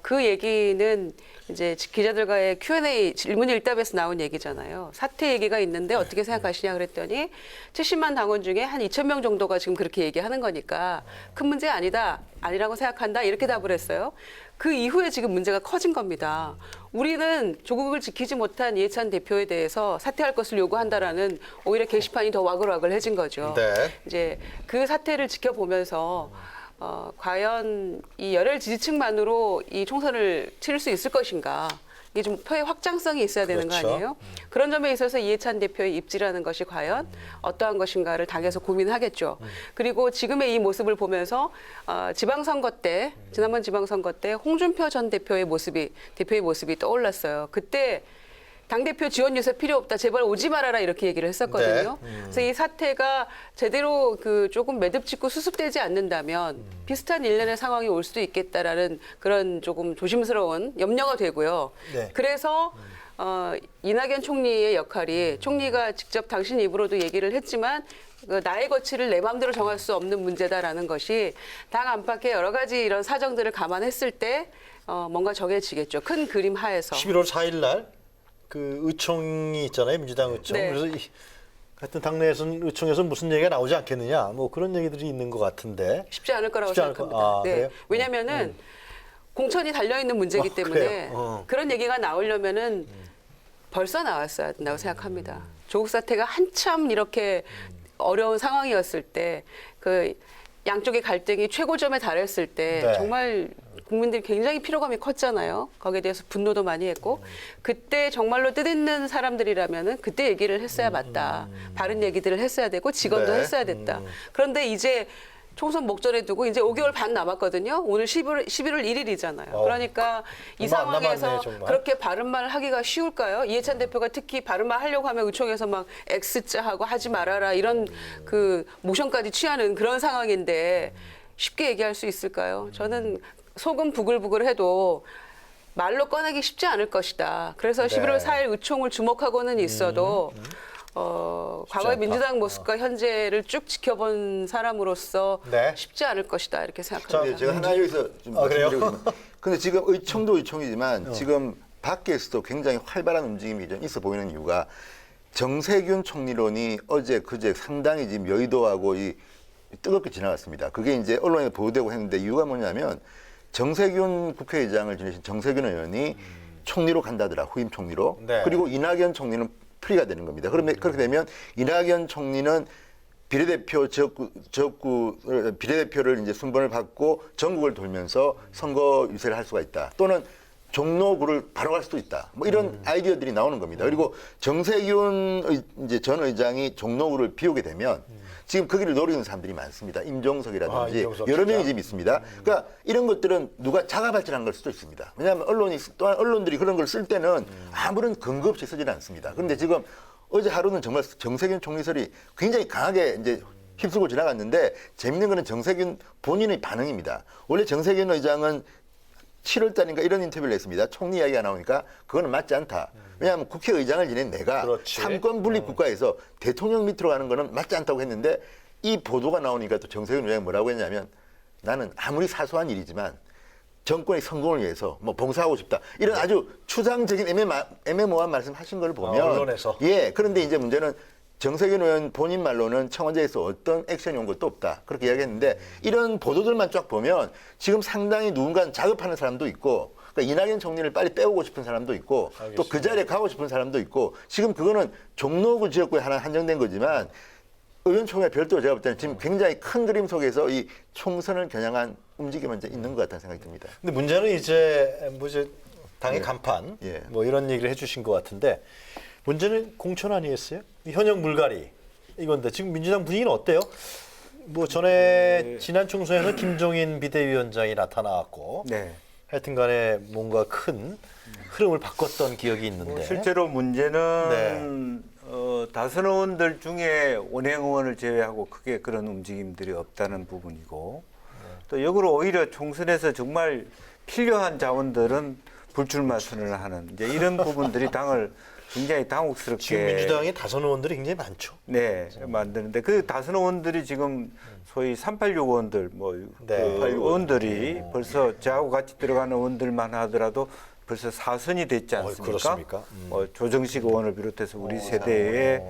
그 얘기는 이제 기자들과의 Q&A 질문일답에서 나온 얘기잖아요. 사퇴 얘기가 있는데 어떻게 생각하시냐 그랬더니 70만 당원 중에 한 2,000명 정도가 지금 그렇게 얘기하는 거니까 큰 문제 아니라고 생각한다 이렇게 답을 했어요. 그 이후에 지금 문제가 커진 겁니다. 우리는 조국을 지키지 못한 이해찬 대표에 대해서 사퇴할 것을 요구한다라는 오히려 게시판이 더 와글와글해진 거죠. 네. 이제 그 사태를 지켜보면서 과연 이 열혈 지지층만으로 이 총선을 치를 수 있을 것인가? 이게 좀 표의 확장성이 있어야 되는 거 그렇죠. 아니에요? 그런 점에 있어서 이해찬 대표의 입지라는 것이 과연 어떠한 것인가를 당에서 고민하겠죠. 그리고 지금의 이 모습을 보면서 지방선거 때 지난번 지방선거 때 홍준표 전 대표의 모습이 떠올랐어요. 그때 당대표 지원 유세 필요 없다. 제발 오지 말아라. 이렇게 얘기를 했었거든요. 그래서 이 사태가 제대로 그 조금 매듭짓고 수습되지 않는다면 비슷한 일련의 상황이 올 수도 있겠다라는 그런 조금 조심스러운 염려가 되고요. 네. 그래서 이낙연 총리의 역할이 총리가 직접 당신 입으로도 얘기를 했지만 나의 거취를 내 마음대로 정할 수 없는 문제다라는 것이 당 안팎의 여러 가지 이런 사정들을 감안했을 때 뭔가 정해지겠죠. 큰 그림 하에서. 11월 4일 날 그 의총이 있잖아요, 민주당 의총. 네. 그래서 하여튼 당내에서는 의총에서 무슨 얘기가 나오지 않겠느냐, 뭐 그런 얘기들이 있는 것 같은데. 쉽지 않을 거라고 쉽지 않을 생각합니다. 네. 그래요? 왜냐하면은 공천이 달려 있는 문제이기 때문에 그래요? 그런 얘기가 나오려면은 벌써 나왔어야 된다고 생각합니다. 조국 사태가 한참 이렇게 어려운 상황이었을 때 그 양쪽의 갈등이 최고점에 달했을 때 네. 정말 국민들이 굉장히 피로감이 컸잖아요. 거기에 대해서 분노도 많이 했고 그때 정말로 뜻있는 사람들이라면은 그때 얘기를 했어야 맞다. 바른 얘기들을 했어야 되고 직언도 네. 했어야 됐다. 그런데 이제 총선 목전에 두고 이제 5개월 반 남았거든요. 오늘 11월 1일이잖아요. 그러니까 이 얼마 안 상황에서 남았네, 정말. 그렇게 바른 말을 하기가 쉬울까요? 이해찬 대표가 특히 바른 말 하려고 하면 의총에서 막 X자 하고 하지 말아라 이런 그 모션까지 취하는 그런 상황인데 쉽게 얘기할 수 있을까요? 저는 속은 부글부글해도 말로 꺼내기 쉽지 않을 것이다. 그래서 11월 4일 의총을 주목하고는 있어도 과거의 않다. 민주당 모습과 현재를 쭉 지켜본 사람으로서 네. 쉽지 않을 것이다 이렇게 생각합니다. 제가 하나 여기서 좀 그래요? 말씀드리면 근데 지금 의총도 의총이지만 지금 밖에서도 굉장히 활발한 움직임이 좀 있어 보이는 이유가 정세균 총리론이 어제 그제 상당히 지금 여의도하고 이 뜨겁게 지나갔습니다. 그게 이제 언론에 보도되고 했는데 이유가 뭐냐면 정세균 국회의장을 지내신 정세균 의원이 총리로 간다더라, 후임 총리로. 네. 그리고 이낙연 총리는 프리가 되는 겁니다. 그러면 그렇게 되면 이낙연 총리는 비례대표를 이제 순번을 받고 전국을 돌면서 선거 유세를 할 수가 있다. 또는 종로구를 바로 갈 수도 있다. 뭐 이런 아이디어들이 나오는 겁니다. 그리고 정세균 이제 전 의장이 종로구를 비우게 되면 지금 거기를 노리는 사람들이 많습니다. 임종석이라든지 임종석 여러 명이 진짜? 지금 있습니다. 그러니까 이런 것들은 누가 자가 발전한 걸 수도 있습니다. 왜냐하면 또한 언론들이 그런 걸 쓸 때는 아무런 근거 없이 쓰지는 않습니다. 그런데 지금 어제 하루는 정말 정세균 총리설이 굉장히 강하게 이제 휩쓸고 지나갔는데 재밌는 거는 정세균 본인의 반응입니다. 원래 정세균 의장은 7월 달인가 이런 인터뷰를 했습니다. 총리 이야기가 나오니까 그거는 맞지 않다. 왜냐하면 국회의장을 지낸 내가 그렇지. 삼권 분립 국가에서 대통령 밑으로 가는 거는 맞지 않다고 했는데 이 보도가 나오니까 또 정세균 의장이 뭐라고 했냐면 나는 아무리 사소한 일이지만 정권의 성공을 위해서 뭐 봉사하고 싶다. 이런 아주 추상적인 애매모호한 말씀하신 걸 보면 언론에서. 예. 그런데 이제 문제는 정세균 의원 본인 말로는 청와대에서 어떤 액션이 온 것도 없다. 그렇게 이야기했는데 이런 보도들만 쫙 보면 지금 상당히 누군가 자극하는 사람도 있고 그러니까 이낙연 총리를 빨리 빼오고 싶은 사람도 있고 또 그 자리에 가고 싶은 사람도 있고 지금 그거는 종로구 지역구에 하나 한정된 거지만 의원총회 별도로 제가 볼 때는 지금 굉장히 큰 그림 속에서 이 총선을 겨냥한 움직임이 이제 있는 것 같다는 생각이 듭니다. 근데 문제는 이제 당의 간판 예. 뭐 이런 얘기를 해주신 것 같은데 문제는 공천 아니겠어요? 현역 물갈이 이건데 지금 민주당 분위기는 어때요? 뭐 전에 지난 총선에서 김종인 비대위원장이 나타나왔고 네. 하여튼간에 뭔가 큰 흐름을 바꿨던 기억이 있는데 실제로 문제는 다선 의원들 중에 원행 의원을 제외하고 크게 그런 움직임들이 없다는 부분이고 또 역으로 오히려 총선에서 정말 필요한 자원들은 불출마 선언을 하는 이제 이런 부분들이 당을 굉장히 당혹스럽게 지금 민주당의 다선 의원들이 굉장히 많죠. 네 만드는데 그 다선 의원들이 지금 소위 386 의원들 뭐 네. 그 의원들이 벌써 저하고 같이 들어가는 의원들만 하더라도 벌써 4선이 됐지 않습니까? 그렇습니까? 조정식 의원을 비롯해서 우리 세대에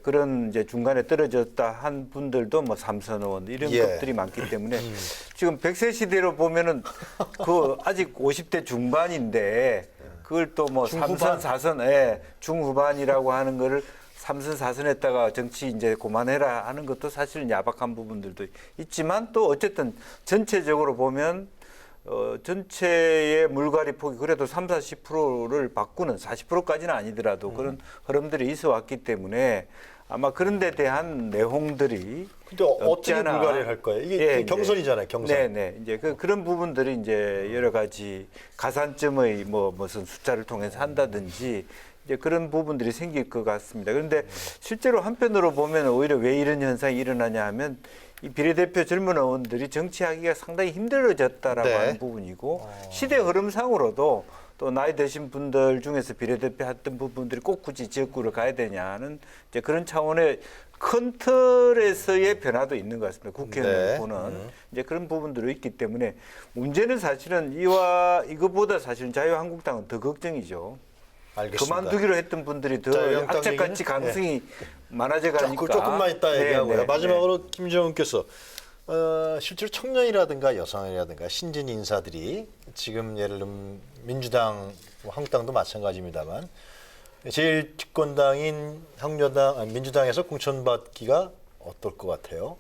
그런 이제 중간에 떨어졌다 한 분들도 뭐 3선 의원 이런 예. 것들이 많기 때문에 지금 100세 시대로 보면은 그 아직 50대 중반인데 그걸 또 뭐 중후반? 3선, 4선, 예, 중후반이라고 하는 거를 3선, 4선 했다가 정치 이제 그만해라 하는 것도 사실은 야박한 부분들도 있지만 또 어쨌든 전체적으로 보면 전체의 물갈이 폭이 그래도 30-40%를 바꾸는 40%까지는 아니더라도 그런 흐름들이 있어 왔기 때문에 아마 그런 데 대한 내용들이 근데 없지 어떻게 않아. 물갈이를 할 거예요? 이게 경선이잖아요, 경선. 네네. 이제 그런 부분들이 이제 여러 가지 가산점의 뭐 무슨 숫자를 통해서 한다든지 이제 그런 부분들이 생길 것 같습니다. 그런데 실제로 한편으로 보면 오히려 왜 이런 현상이 일어나냐 하면 이 비례대표 젊은 의원들이 정치하기가 상당히 힘들어졌다라고 네. 하는 부분이고 시대 흐름상으로도 또 나이 드신 분들 중에서 비례대표 했던 부분들이 꼭 굳이 지역구를 가야 되냐는 이제 그런 차원의 큰 틀에서의 변화도 있는 것 같습니다. 국회의원을 네. 보는 이제 그런 부분들이 있기 때문에 문제는 사실은 이거보다 사실은 자유한국당은 더 걱정이죠. 알겠습니다. 그만두기로 했던 분들이 더 자유한국당 악착같이 얘기는? 가능성이 많아져 가니까 조금만 이따 네, 얘기하고요. 네, 마지막으로 김정은께서 실제로 청년이라든가 여성이라든가 신진 인사들이 지금 예를 들면 민주당, 한국당도 마찬가지입니다만 제일 집권당인 민주당에서 공천받기가 어떨 것 같아요?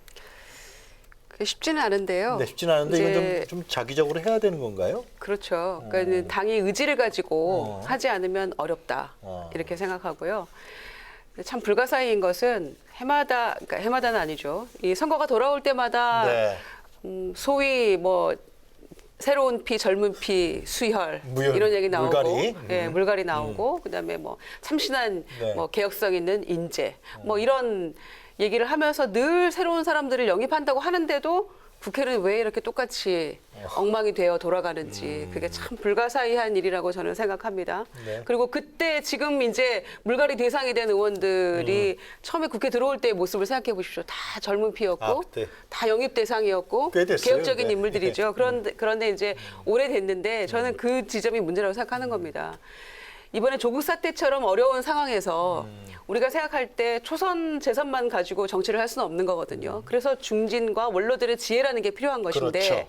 그게 쉽지는 않은데요. 네, 쉽지는 않은데 이제 이건 좀 자기적으로 해야 되는 건가요? 그렇죠. 그러니까 당의 의지를 가지고 하지 않으면 어렵다 이렇게 생각하고요. 참 불가사의인 것은 그러니까 해마다는 아니죠. 이 선거가 돌아올 때마다 네. 소위 뭐 새로운 피, 젊은 피, 수혈 무혈, 이런 얘기 나오고, 물갈이. 예, 물갈이 나오고, 그다음에 뭐 참신한 네. 뭐 개혁성 있는 인재, 뭐 이런 얘기를 하면서 늘 새로운 사람들을 영입한다고 하는데도 국회는 왜 이렇게 똑같이 엉망이 되어 돌아가는지 그게 참 불가사의한 일이라고 저는 생각합니다. 네. 그리고 그때 지금 이제 물갈이 대상이 된 의원들이 처음에 국회 들어올 때의 모습을 생각해 보십시오. 다 젊은 피였고 그때. 다 영입 대상이었고 꽤 됐어요, 개혁적인 네. 인물들이죠. 그런데 이제 오래됐는데 저는 그 지점이 문제라고 생각하는 겁니다. 이번에 조국 사태처럼 어려운 상황에서 우리가 생각할 때 초선 재선만 가지고 정치를 할 수는 없는 거거든요. 그래서 중진과 원로들의 지혜라는 게 필요한 것인데 그렇죠.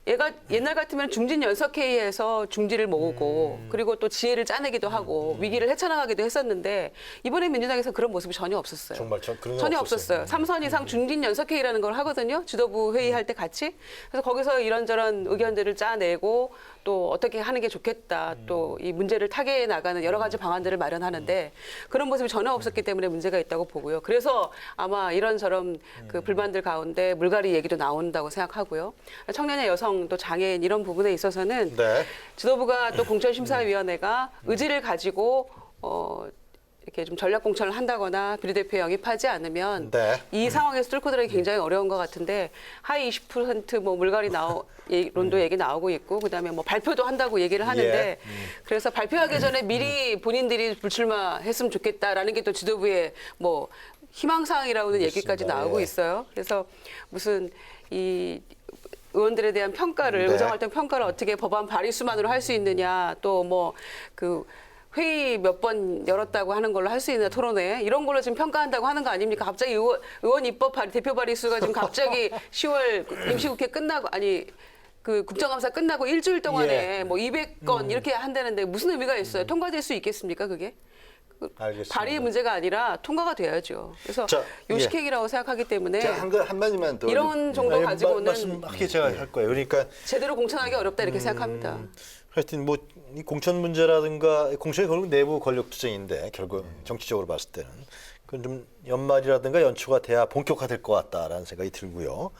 얘가 옛날 같으면 중진 연석회의에서 중지를 모으고 그리고 또 지혜를 짜내기도 하고 위기를 헤쳐나가기도 했었는데 이번에 민주당에서 그런 모습이 전혀 없었어요. 정말 그런 게 전혀 없었어요. 없었어요. 3선 이상 중진 연석회의라는 걸 하거든요. 지도부 회의할 때 같이. 그래서 거기서 이런저런 의견들을 짜내고 또 어떻게 하는 게 좋겠다. 또 이 문제를 타개해 나가는 여러 가지 방안들을 마련하는데 그런 모습이 전혀 없었기 때문에 문제가 있다고 보고요. 그래서 아마 이런저런 그 불만들 가운데 물갈이 얘기도 나온다고 생각하고요. 청년의 여성 또 장애인 이런 부분에 있어서는 네. 지도부가 또 공천심사위원회가 의지를 가지고 이렇게 좀 전략 공천을 한다거나 비례대표 영입하지 않으면 네. 이 상황에서 뚫고 들어가기 굉장히 어려운 것 같은데 하위 20%뭐 물갈이 론도 얘기 나오고 있고 그다음에 뭐 발표도 한다고 얘기를 하는데 그래서 발표하기 전에 미리 본인들이 불출마했으면 좋겠다라는 게 또 지도부의 뭐 희망사항이라고는 얘기까지 나오고 예. 있어요. 그래서 무슨 이 의원들에 대한 평가를 네. 의정활동 평가를 어떻게 법안 발의 수만으로 할 수 있느냐 또 뭐 그 회의 몇 번 열었다고 하는 걸로 할 수 있는 토론회 이런 걸로 지금 평가한다고 하는 거 아닙니까? 갑자기 의원 입법 발의 대표 발의 수가 지금 갑자기 10월 임시국회 끝나고 아니 그 국정감사 끝나고 일주일 동안에 예. 뭐 200건 이렇게 한다는데 무슨 의미가 있어요? 통과될 수 있겠습니까? 그게? 알겠습니다. 발의의 문제가 아니라 통과가 돼야죠. 그래서 자, 요식행위라고 생각하기 때문에 제가 한마디만 더 이런 정도 아니, 가지고는 말씀하게 제가 할 거예요. 그러니까 제대로 공천하기 어렵다 이렇게 생각합니다. 하여튼 뭐 이 공천 문제라든가 공천이 결국 내부 권력 투쟁인데 결국 정치적으로 봤을 때는 그건 좀 연말이라든가 연초가 돼야 본격화될 것 같다라는 생각이 들고요.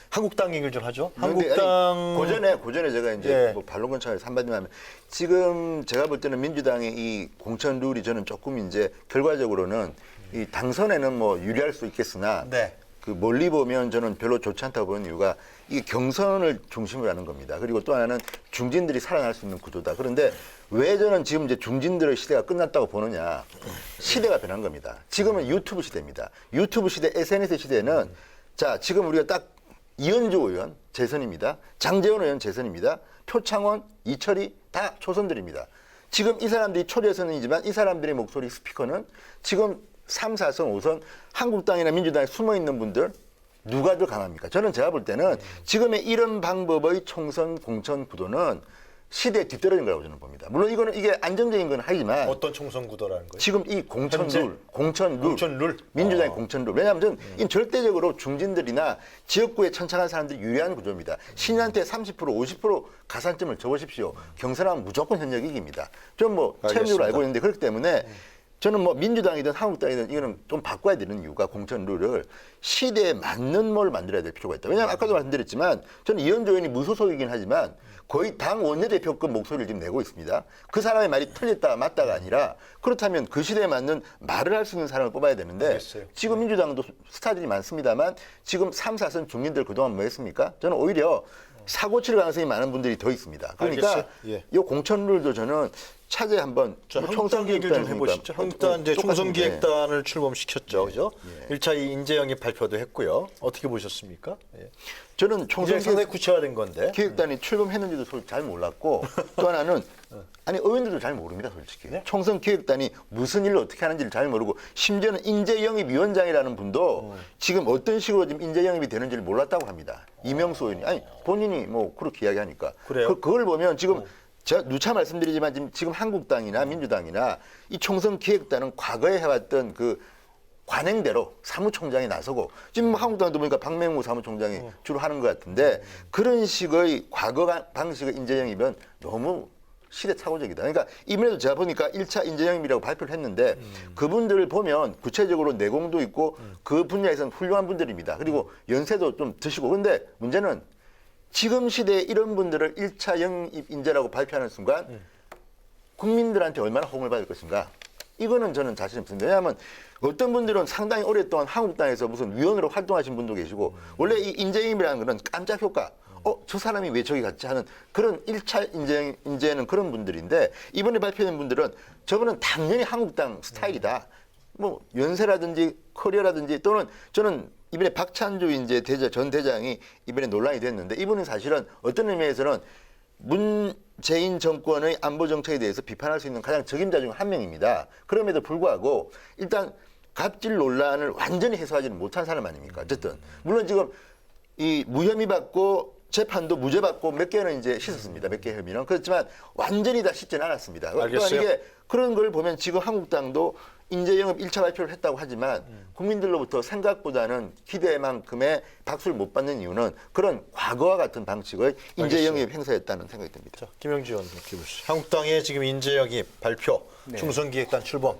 한국당 얘기를 좀 하죠. 한국당 고전에 제가 이제 예. 뭐 반론 권청에서 한마디만 하면 지금 제가 볼 때는 민주당의 이 공천 룰이 저는 조금 이제 결과적으로는 이 당선에는 뭐 유리할 수 있겠으나 네. 그 멀리 보면 저는 별로 좋지 않다고 보는 이유가 이게 경선을 중심으로 하는 겁니다. 그리고 또 하나는 중진들이 살아날 수 있는 구조다. 그런데 왜 저는 지금 이제 중진들의 시대가 끝났다고 보느냐. 시대가 변한 겁니다. 지금은 유튜브 시대입니다. 유튜브 시대, SNS 시대는 자, 지금 우리가 딱 이현주 의원 재선입니다. 장재원 의원 재선입니다. 표창원, 이철이 다 초선들입니다. 지금 이 사람들이 초재선이지만 이 사람들의 목소리 스피커는 지금 3, 4선, 5선 한국당이나 민주당에 숨어있는 분들 누가 더 강합니까? 저는 제가 볼 때는 지금의 이런 방법의 총선 공천 구도는 시대에 뒤떨어진 거라고 저는 봅니다. 물론 이게 안정적인 건 하지만 어떤 총선 구도라는 거예요? 지금 이 공천 공천 룰. 민주당의 공천 룰. 왜냐하면 저는 이 절대적으로 중진들이나 지역구에 천창한 사람들이 유리한 구조입니다. 신한테 30%, 50% 가산점을 줘보십시오. 경선하면 무조건 현역 이깁니다. 좀 뭐 체험적으로 알고 있는데 그렇기 때문에 저는 뭐 민주당이든 한국당이든 이거는 좀 바꿔야 되는 이유가 공천 룰을 시대에 맞는 뭘 만들어야 될 필요가 있다. 왜냐하면 아까도 말씀드렸지만 저는 이현주 의원이 무소속이긴 하지만 거의 당 원내대표급 목소리를 지금 내고 있습니다. 그 사람의 말이 틀렸다 맞다가 아니라 그렇다면 그 시대에 맞는 말을 할 수 있는 사람을 뽑아야 되는데 알겠어요. 지금 민주당도 스타들이 많습니다만 지금 3, 4선 중진들 그동안 뭐 했습니까? 저는 오히려 사고 칠 가능성이 많은 분들이 더 있습니다. 그러니까 알겠어요. 예. 이 공천룰도 저는 차제 한번 자, 한국당 얘기를 좀 해보시죠. 한국당 이제 총선기획단을 출범시켰죠, 그죠? 1차 인재 영입 발표도 했고요. 어떻게 보셨습니까? 예. 저는 이제 총선 상당히 구체화된 건데. 기획단이 출범했는지도 솔직히 잘 몰랐고 또 하나는 아니 의원들도 잘 모릅니다 솔직히 총선 기획단이 무슨 일을 어떻게 하는지를 잘 모르고 심지어는 인재영입위원장이라는 분도 지금 어떤 식으로 지금 인재영입이 되는지를 몰랐다고 합니다. 이명수 의원이 아니 본인이 뭐 그렇게 이야기하니까 그래요? 그걸 보면 지금 제가 누차 말씀드리지만 지금 한국당이나 민주당이나 이 총선 기획단은 과거에 해왔던 그 관행대로 사무총장이 나서고 지금 한국당도 보니까 박맹우 사무총장이 주로 하는 것 같은데 그런 식의 과거 방식의 인재영입은 너무 시대착오적이다. 그러니까 이번에도 제가 보니까 1차 인재영입이라고 발표를 했는데 그분들을 보면 구체적으로 내공도 있고 그 분야에서는 훌륭한 분들입니다. 그리고 연세도 좀 드시고 근데 문제는 지금 시대에 이런 분들을 1차 영입 인재라고 발표하는 순간 국민들한테 얼마나 호응을 받을 것인가. 이거는 저는 자신 없습니다. 왜냐하면 어떤 분들은 상당히 오랫동안 한국당에서 무슨 위원으로 활동하신 분도 계시고 원래 이 인재영입이라는 거는 깜짝 효과. 저 사람이 왜 저기 갔지 하는 그런 1차 인재는 그런 분들인데 이번에 발표된 분들은 저분은 당연히 한국당 스타일이다. 뭐 연세라든지 커리어라든지 또는 저는 이번에 박찬주 전 대장이 이번에 논란이 됐는데 이분은 사실은 어떤 의미에서는 재인 정권의 안보 정책에 대해서 비판할 수 있는 가장 적임자 중 한 명입니다. 그럼에도 불구하고 일단 갑질 논란을 완전히 해소하지는 못한 사람 아닙니까? 어쨌든 물론 지금 이 무혐의 받고 재판도 무죄 받고 몇 개는 이제 씻었습니다. 몇 개 혐의는 그렇지만 완전히 다 씻지는 않았습니다. 그러니까 알겠어요. 이게 그런 걸 보면 지금 한국당도 인재 영입 1차 발표를 했다고 하지만 국민들로부터 생각보다는 기대만큼의 박수를 못 받는 이유는 그런 과거와 같은 방식의 인재 영입 행사였다는 생각이 듭니다. 자, 김영주 의원 느껴보시죠. 한국당의 지금 인재 영입 발표, 총선기획단 출범.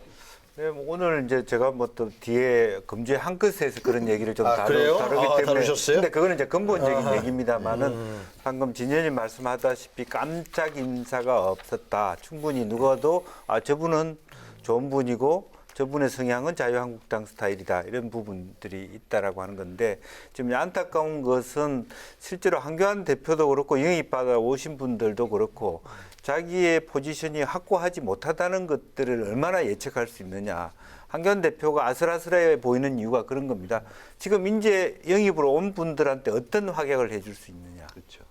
네, 뭐 오늘 이제 제가 뭐 또 뒤에 금주의 한 끝에서 그런 얘기를 좀 그래요? 다루기 때문에. 다루셨어요? 근데 그거는 이제 근본적인 얘기입니다만은 방금 진 의원님 말씀하다시피 깜짝 인사가 없었다. 충분히 누구도 저분은 좋은 분이고 저분의 성향은 자유한국당 스타일이다. 이런 부분들이 있다라고 하는 건데 지금 안타까운 것은 실제로 한교안 대표도 그렇고 영입받아 오신 분들도 그렇고 자기의 포지션이 확고하지 못하다는 것들을 얼마나 예측할 수 있느냐. 한교안 대표가 아슬아슬해 보이는 이유가 그런 겁니다. 지금 인재 영입으로 온 분들한테 어떤 확약을 해줄 수 있느냐. 그렇죠.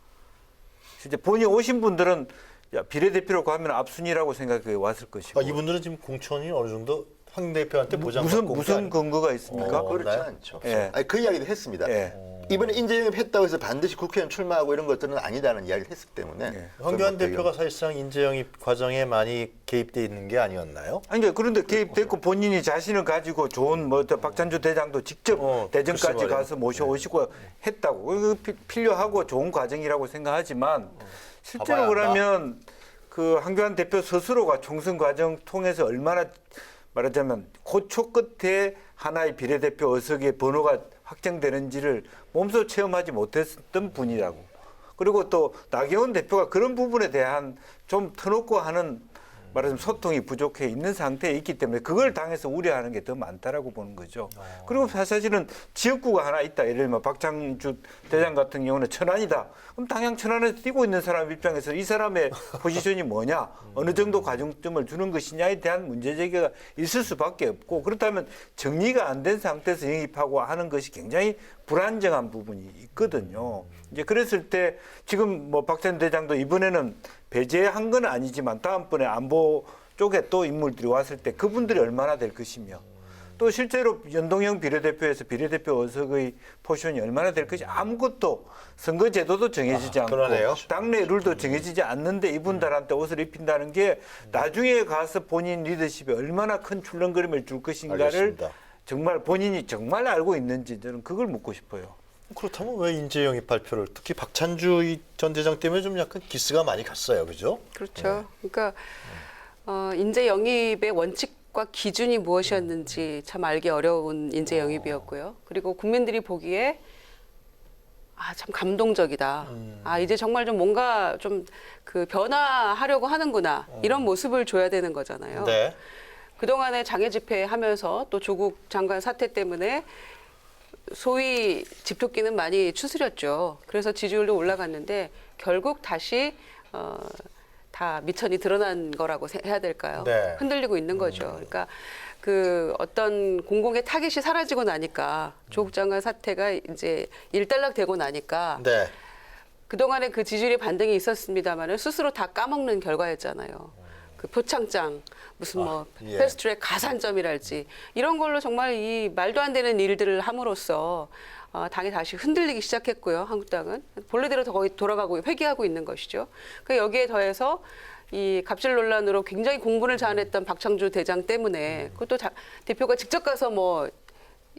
실제 본인 오신 분들은 비례대표로 가면 앞순위라고 생각해 왔을 것이고. 이분들은 지금 공천이 어느 정도 황 대표한테 보장받고 무슨 근거가 있습니까? 그렇지 없나요? 않죠. 예. 아니, 그 이야기도 했습니다. 예. 이번에 인재 영입했다고 해서 반드시 국회의원 출마하고 이런 것들은 아니다는 이야기를 했기 때문에 예. 황교안 대표가 사실상 인재 영입 과정에 많이 개입돼 있는 게 아니었나요? 아니 그런데 개입됐고 본인이 자신을 가지고 좋은 박찬주 대장도 직접 글쎄 대전까지 말이에요. 가서 모셔오시고 했다고 그 필요하고 좋은 과정이라고 생각하지만 실제로 봐봐야 그러면 그 한교안 대표 스스로가 총선 과정 통해서 얼마나 말하자면 고초 끝에 하나의 비례대표 의석의 번호가 확정되는지를 몸소 체험하지 못했던 분이라고. 그리고 또 나경원 대표가 그런 부분에 대한 좀 터놓고 하는 말하자면 소통이 부족해 있는 상태에 있기 때문에 그걸 당해서 우려하는 게 더 많다라고 보는 거죠. 그리고 사실은 지역구가 하나 있다. 예를 들면 박창주 대장 같은 경우는 천안이다. 그럼 당양 천안에서 뛰고 있는 사람 입장에서 이 사람의 포지션이 뭐냐, 어느 정도 가중점을 주는 것이냐에 대한 문제 제기가 있을 수밖에 없고 그렇다면 정리가 안 된 상태에서 영입하고 하는 것이 굉장히 불안정한 부분이 있거든요. 이제 그랬을 때 지금 뭐 박찬주 대장도 이번에는 배제한 건 아니지만 다음번에 안보 쪽에 또 인물들이 왔을 때 그분들이 얼마나 될 것이며 또 실제로 연동형 비례대표에서 비례대표 의석의 포지션이 얼마나 될 것이 아무것도 선거제도도 정해지지 않고 그러네요. 당내 룰도 정해지지 않는데 이분들한테 옷을 입힌다는 게 나중에 가서 본인 리더십에 얼마나 큰 출렁거림을 줄 것인가를 알겠습니다. 정말 본인이 정말 알고 있는지 저는 그걸 묻고 싶어요. 그렇다면 왜 인재 영입 발표를 특히 박찬주 전 대장 때문에 좀 약간 기스가 많이 갔어요, 그죠? 그렇죠. 그러니까 인재 영입의 원칙과 기준이 무엇이었는지 참 알기 어려운 인재 영입이었고요. 그리고 국민들이 보기에 참 감동적이다. 이제 정말 좀 뭔가 좀 그 변화하려고 하는구나. 이런 모습을 줘야 되는 거잖아요. 네. 그동안에 장애 집회 하면서 또 조국 장관 사태 때문에 소위 집토끼는 많이 추스렸죠. 그래서 지지율도 올라갔는데 결국 다시 다 미천이 드러난 거라고 해야 될까요? 네. 흔들리고 있는 거죠. 그러니까 그 어떤 공공의 타깃이 사라지고 나니까 조국 장관 사태가 이제 일단락되고 나니까 네. 그동안에 그 지지율의 반등이 있었습니다만 스스로 다 까먹는 결과였잖아요. 그 표창장, 무슨 예. 패스트트랙 가산점이랄지 이런 걸로 정말 이 말도 안 되는 일들을 함으로써 당이 다시 흔들리기 시작했고요. 한국당은 본래대로 거의 돌아가고 회귀하고 있는 것이죠. 그러니까 여기에 더해서 이 갑질 논란으로 굉장히 공분을 자아냈던 박창주 대장 때문에 그것도 대표가 직접 가서 뭐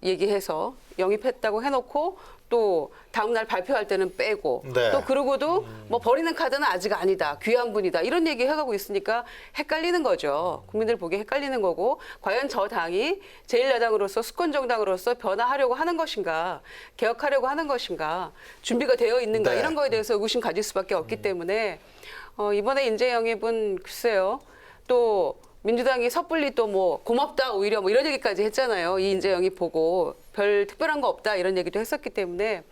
얘기해서 영입했다고 해놓고 또 다음 날 발표할 때는 빼고 네. 또 그러고도 뭐 버리는 카드는 아직 아니다. 귀한 분이다. 이런 얘기 해가고 있으니까 헷갈리는 거죠. 국민들 보기에 헷갈리는 거고 과연 저 당이 제1야당으로서 수권정당으로서 변화하려고 하는 것인가 개혁하려고 하는 것인가 준비가 되어 있는가 네. 이런 거에 대해서 의구심 가질 수밖에 없기 때문에 이번에 인재 영입은 글쎄요. 또 민주당이 섣불리 또 뭐 고맙다 오히려 뭐 이런 얘기까지 했잖아요. 이 인재 영입 보고 별 특별한 거 없다 이런 얘기도 했었기 때문에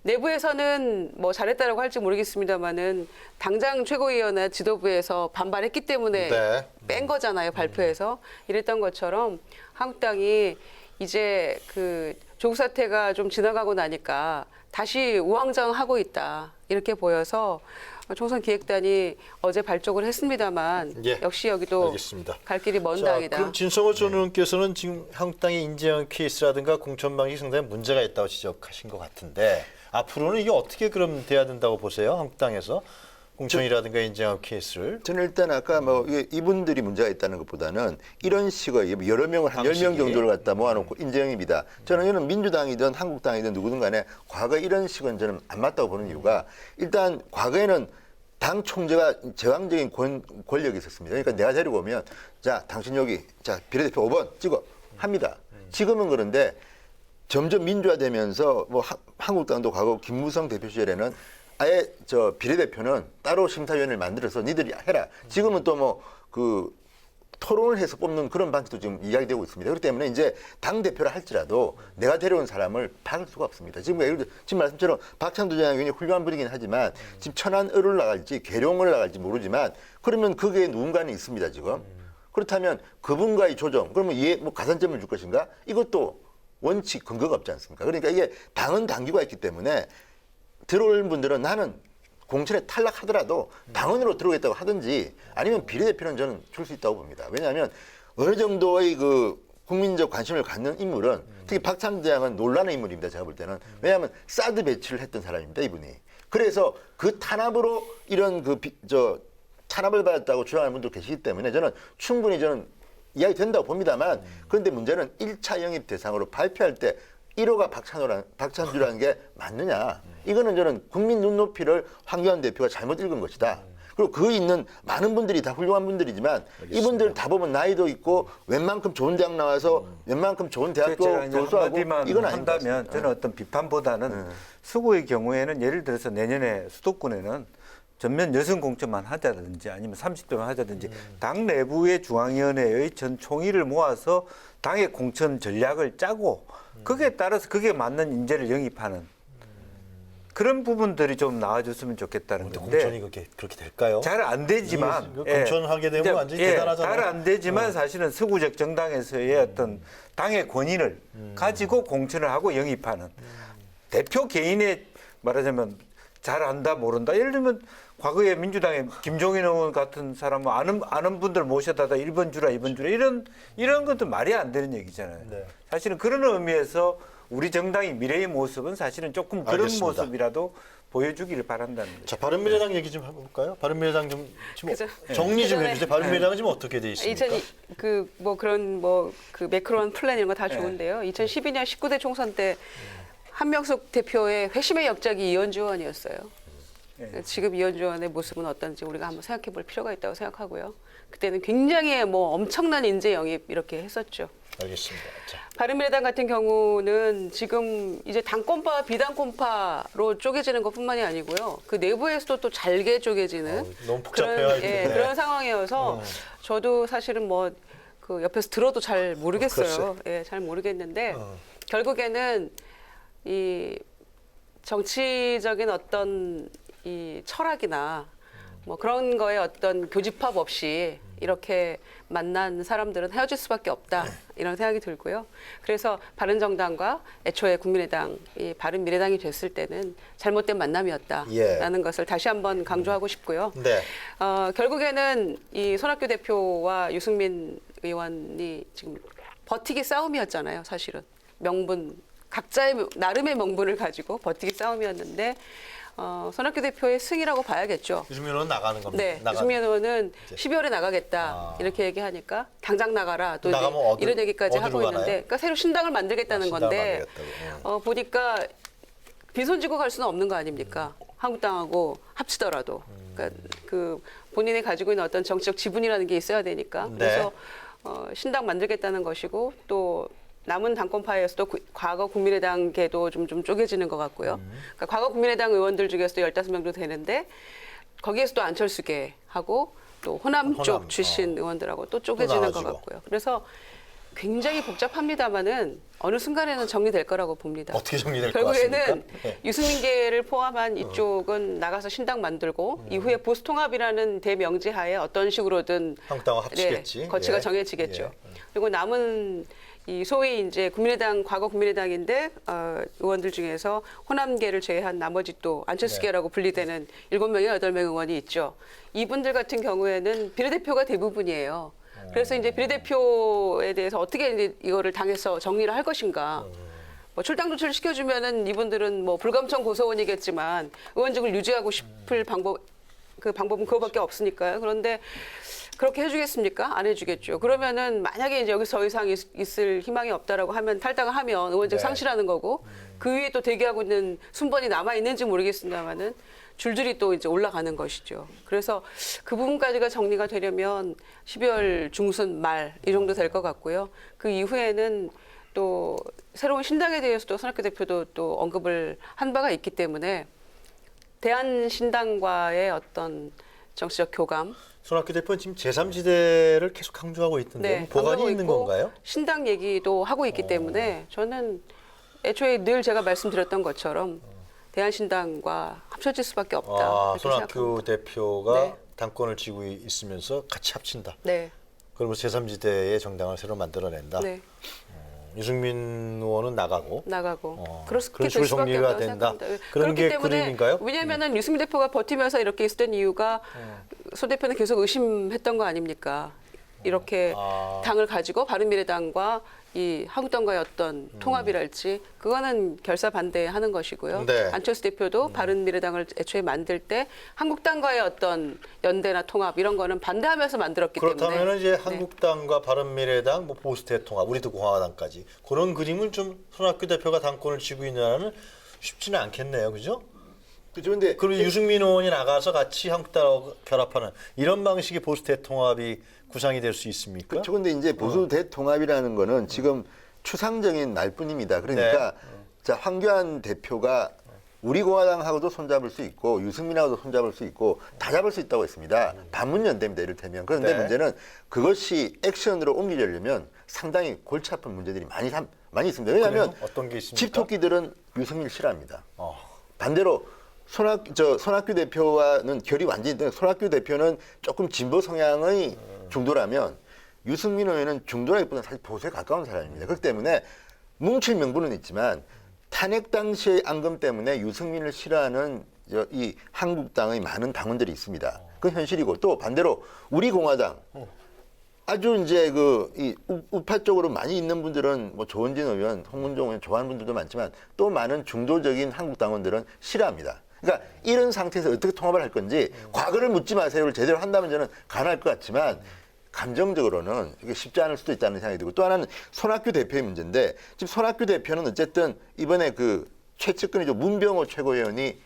내부에서는 뭐 잘했다라고 할지 모르겠습니다만은 당장 최고위원회 지도부에서 반발했기 때문에 네. 뺀 거잖아요. 발표에서 이랬던 것처럼 한국당이 이제 그 조국 사태가 좀 지나가고 나니까 다시 우왕좌왕하고 있다 이렇게 보여서 총선 기획단이 어제 발족을 했습니다만 예, 역시 여기도 알겠습니다. 갈 길이 먼 자, 땅이다. 그럼 진성호 전 의원께서는 지금 한국당의 인재영 케이스라든가 공천 방식 상당히 문제가 있다고 지적하신 것 같은데 앞으로는 이게 어떻게 그럼 돼야 된다고 보세요? 한국당에서 공천이라든가 인재영 케이스를. 저는 일단 아까 뭐 이분들이 문제가 있다는 것보다는 이런 식의 여러 명을 한 10명 정도를 갖다 모아놓고 인재영입니다. 저는 이거는 민주당이든 한국당이든 누구든 간에 과거에 이런 식은 저는 안 맞다고 보는 이유가 일단 과거에는 당 총재가 제왕적인 권력이 있었습니다. 그러니까 내가 데리고 오면 자 당신 여기 자 비례대표 5번 찍어 합니다. 지금은 그런데 점점 민주화되면서 뭐 한국당도 과거 김무성 대표 시절에는 아예 저 비례대표는 따로 심사위원회를 만들어서 니들이 해라. 지금은 또 뭐 그 토론을 해서 뽑는 그런 방식도 지금 이야기되고 있습니다. 그렇기 때문에 이제 당 대표를 할지라도 내가 데려온 사람을 박을 수가 없습니다. 지금 예를 들어 지금 말씀처럼 박찬두 전 의원이 훌륭한 분이긴 하지만 지금 천안을을 나갈지 계룡을 나갈지 모르지만 그러면 거기에 누군가는 있습니다 지금. 그렇다면 그분과의 조정 그러면 얘 뭐 가산점을 줄 것인가? 이것도 원칙 근거가 없지 않습니까? 그러니까 이게 당은 당규가 있기 때문에 들어올 분들은 나는 공천에 탈락하더라도 당원으로 들어오겠다고 하든지 아니면 비례대표는 저는 줄 수 있다고 봅니다. 왜냐하면 어느 정도의 그 국민적 관심을 갖는 인물은 특히 박찬주 장은 논란의 인물입니다. 제가 볼 때는. 왜냐하면 사드 배치를 했던 사람입니다. 이분이. 그래서 그 탄압으로 이런 탄압을 받았다고 주장하는 분도 계시기 때문에 저는 충분히 이야기 된다고 봅니다만 그런데 문제는 1차 영입 대상으로 발표할 때 1호가 박찬주라는 게 맞느냐. 이거는 저는 국민 눈높이를 황교안 대표가 잘못 읽은 것이다. 그리고 그 있는 많은 분들이 다 훌륭한 분들이지만 이분들 다 보면 나이도 있고 웬만큼 좋은 대학 나와서 웬만큼 좋은 대학도 교수하고 이건 아닙니다. 한다면 저는 어떤 비판보다는 수구의 경우에는 예를 들어서 내년에 수도권에는 전면 여성 공천만 하자든지 아니면 30대만 하자든지 당 내부의 중앙위원회의 전 총의를 모아서 당의 공천 전략을 짜고 거기에 따라서 그게 맞는 인재를 영입하는 그런 부분들이 좀 나와줬으면 좋겠다는 건데 공천이 그렇게 될까요? 잘 안 되지만 공천하게 되면 완전히 대단하잖아요. 잘 안 되지만 사실은 서구적 정당에서의 어떤 당의 권위를 가지고 공천을 하고 영입하는 대표 개인의 말하자면 잘 안다 모른다. 예를 들면 과거에 민주당의 김종인 의원 같은 사람 아는 분들 모셔다가 1번 주라 2번 주라 이런 것도 말이 안 되는 얘기잖아요. 네. 사실은 그런 의미에서 우리 정당의 미래의 모습은 사실은 조금 그런 알겠습니다. 모습이라도 보여주기를 바란다는 거죠. 자, 바른미래당 얘기 좀 해볼까요? 바른미래당 좀 그죠. 정리 좀 예전에- 해주세요. 바른미래당은 지금 어떻게 돼 있습니까? 그 매크론 플랜 이런 거 다 좋은데요. 2012년 19대 총선 때 한명숙 대표의 회심의 역작이 이현주 의원이었어요. 지금 이현주 의원의 모습은 어떤지 우리가 한번 생각해 볼 필요가 있다고 생각하고요. 그때는 굉장히 뭐 엄청난 인재 영입 이렇게 했었죠. 알겠습니다. 자, 바른미래당 같은 경우는 지금 이제 당권파, 비당권파로 쪼개지는 것뿐만이 아니고요. 그 내부에서도 또 잘게 쪼개지는 너무 복잡해요. 그런 상황이어서 저도 사실은 뭐 그 옆에서 들어도 잘 모르겠어요. 예, 잘 모르겠는데 결국에는 이 정치적인 어떤 이 철학이나 뭐 그런 거에 어떤 교집합 없이 이렇게 만난 사람들은 헤어질 수밖에 없다 이런 생각이 들고요. 그래서 바른정당과 애초에 국민의당, 이 바른미래당이 됐을 때는 잘못된 만남이었다라는 것을 다시 한번 강조하고 싶고요. 네. 결국에는 이 손학규 대표와 유승민 의원이 지금 버티기 싸움이었잖아요. 사실은 명분 각자의 나름의 명분을 가지고 버티기 싸움이었는데 손학규 대표의 승이라고 봐야겠죠. 유승민 의원은 나가는 겁니다. 네, 유승민 의원은 12월에 나가겠다 이렇게 얘기하니까 당장 나가라 또 이런 얘기까지 하고 어디로 있는데, 가나요? 그러니까 새로 신당을 만들겠다는 신당을 건데 만들겠다고. 보니까 빈손 쥐고 갈 수는 없는 거 아닙니까? 한국당하고 합치더라도 그러니까 그 본인이 가지고 있는 어떤 정치적 지분이라는 게 있어야 되니까 네. 그래서 신당 만들겠다는 것이고 또 남은 당권파에서도 과거 국민의당계도 좀 쪼개지는 것 같고요. 그러니까 과거 국민의당 의원들 중에서도 15명 정도 되는데 거기에서도 안철수계 하고 또 호남 쪽 출신 의원들하고 또 쪼개지는 것 같고요. 그래서 굉장히 복잡합니다만은 어느 순간에는 정리될 거라고 봅니다. 어떻게 정리될 것 결국에는 같습니까? 네. 유승민계를 포함한 이쪽은 나가서 신당 만들고 이후에 보수통합이라는 대명제하에 어떤 식으로든 한국당과 합치겠지. 거치가 예. 정해지겠죠. 예. 그리고 남은 이 소위 이제 국민의당 과거 국민의당인데 의원들 중에서 호남계를 제외한 나머지 또 안철수계라고 분리되는 7명의 8명 의원이 있죠. 이분들 같은 경우에는 비례대표가 대부분이에요. 그래서 이제 비례대표에 대해서 어떻게 이제 이거를 당에서 정리를 할 것인가. 뭐 출당 조치를 시켜주면은 이분들은 뭐 불감청 고소원이겠지만 의원직을 유지하고 싶을 방법은 그거밖에 없으니까요. 그런데 그렇게 해주겠습니까? 안 해주겠죠. 그러면은 만약에 이제 여기서 더 이상 있을 희망이 없다라고 하면 탈당을 하면 의원직 네. 상실하는 거고 그 위에 또 대기하고 있는 순번이 남아 있는지 모르겠습니다만은 줄줄이 또 이제 올라가는 것이죠. 그래서 그 부분까지가 정리가 되려면 12월 중순 말 이 정도 될 것 같고요. 그 이후에는 또 새로운 신당에 대해서도 손학규 대표도 또 언급을 한 바가 있기 때문에 대한신당과의 어떤 정치적 교감, 손학규 대표는 지금 제3지대를 계속 강조하고 있던데 보관이 강조하고 있는 있고 건가요? 신당 얘기도 하고 있기 때문에 저는 애초에 늘 제가 말씀드렸던 것처럼 대한신당과 합쳐질 수밖에 없다. 이렇게 손학규 생각합니다. 대표가 네. 당권을 쥐고 있으면서 같이 합친다. 네, 그러면서 제3지대의 정당을 새로 만들어낸다. 네, 유승민 의원은 나가고 그렇게 그런 될 식으로 수밖에 정리가 없다고 된다. 생각합니다. 그런 그렇기 게 때문에 그림인가요? 왜냐하면은 유승민 대표가 버티면서 이렇게 있었던 이유가 소 대표는 계속 의심했던 거 아닙니까? 이렇게 당을 가지고 바른미래당과 이 한국당과의 어떤 통합이랄지 그거는 결사 반대하는 것이고요. 네. 안철수 대표도 바른미래당을 애초에 만들 때 한국당과의 어떤 연대나 통합 이런 거는 반대하면서 만들었기 그렇다면 때문에 이제 네. 한국당과 바른미래당, 뭐 보수 대통합, 우리도 공화당까지 그런 그림을 좀 손학규 대표가 당권을 쥐고 있느냐는 쉽지는 않겠네요, 그죠? 그죠? 근데 그리고 유승민 의원이 나가서 같이 한국당하고 결합하는 이런 방식의 보수 대통합이 구상이 될 수 있습니까? 그렇죠. 근데 이제 보수 대통합이라는 거는 지금 추상적인 말뿐입니다. 그러니까 자, 황교안 대표가 우리 공화당하고도 손잡을 수 있고 유승민하고도 손잡을 수 있고 다 잡을 수 있다고 했습니다. 반문연대입니다. 이를테면. 그런데 네. 문제는 그것이 액션으로 옮기려면 상당히 골치 아픈 문제들이 많이 있습니다. 왜냐하면 그래요? 어떤 게 있습니까? 집토끼들은 유승민을 싫어합니다. 어. 반대로 손학규 대표와는 결이 완전히 다른 손학규 대표는 조금 진보 성향의 중도라면 유승민 의원은 중도라기보다는 사실 보수에 가까운 사람입니다. 그렇기 때문에 뭉칠 명분은 있지만 탄핵 당시의 앙금 때문에 유승민을 싫어하는 이 한국당의 많은 당원들이 있습니다. 그건 현실이고 또 반대로 우리 공화당 아주 이제 이 우파 쪽으로 많이 있는 분들은 뭐 조원진 의원, 홍문종 의원 좋아하는 분들도 많지만 또 많은 중도적인 한국 당원들은 싫어합니다. 그러니까 이런 상태에서 어떻게 통합을 할 건지 과거를 묻지 마세요를 제대로 한다면 저는 가능할 것 같지만 감정적으로는 이게 쉽지 않을 수도 있다는 생각이 들고 또 하나는 손학규 대표의 문제인데 지금 손학규 대표는 어쨌든 이번에 그 최측근이죠 문병호 최고위원이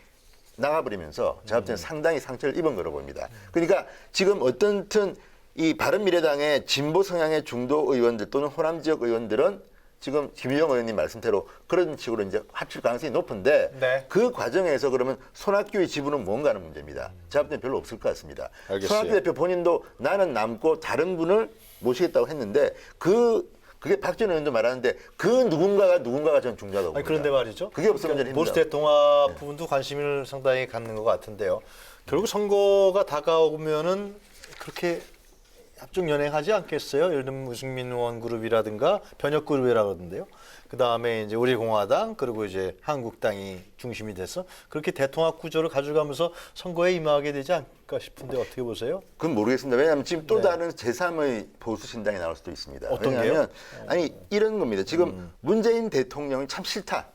나가버리면서 제가 볼 때는 상당히 상처를 입은 거로 봅니다. 그러니까 지금 어떻든 이 바른미래당의 진보 성향의 중도 의원들 또는 호남 지역 의원들은 지금 김유정 의원님 말씀대로 그런 식으로 이제 합칠 가능성이 높은데 네. 그 과정에서 그러면 손학규의 지분은 뭔가 하는 문제입니다. 제가 볼 때는 별로 없을 것 같습니다. 알겠어요. 손학규 대표 본인도 나는 남고 다른 분을 모시겠다고 했는데 그게 박지원 의원도 말하는데 그 누군가가 전 중요하다고 봅니다. 아니, 그런데 말이죠. 그게 없으면 저는 보수 힘들어요. 대통합 부분도 관심을 상당히 갖는 것 같은데요. 결국 선거가 다가오면은 그렇게 합종 연행하지 않겠어요? 예를 들면 유승민 의원 그룹이라든가 변혁 그룹이라고 그러는데요. 그 다음에 이제 우리 공화당 그리고 이제 한국당이 중심이 돼서 그렇게 대통합 구조를 가져가면서 선거에 임하게 되지 않을까 싶은데 어떻게 보세요? 그건 모르겠습니다. 왜냐하면 지금 또 네. 다른 제3의 보수 신당이 나올 수도 있습니다. 어떤 왜냐하면 게요? 아니 이런 겁니다. 지금 문재인 대통령이 참 싫다.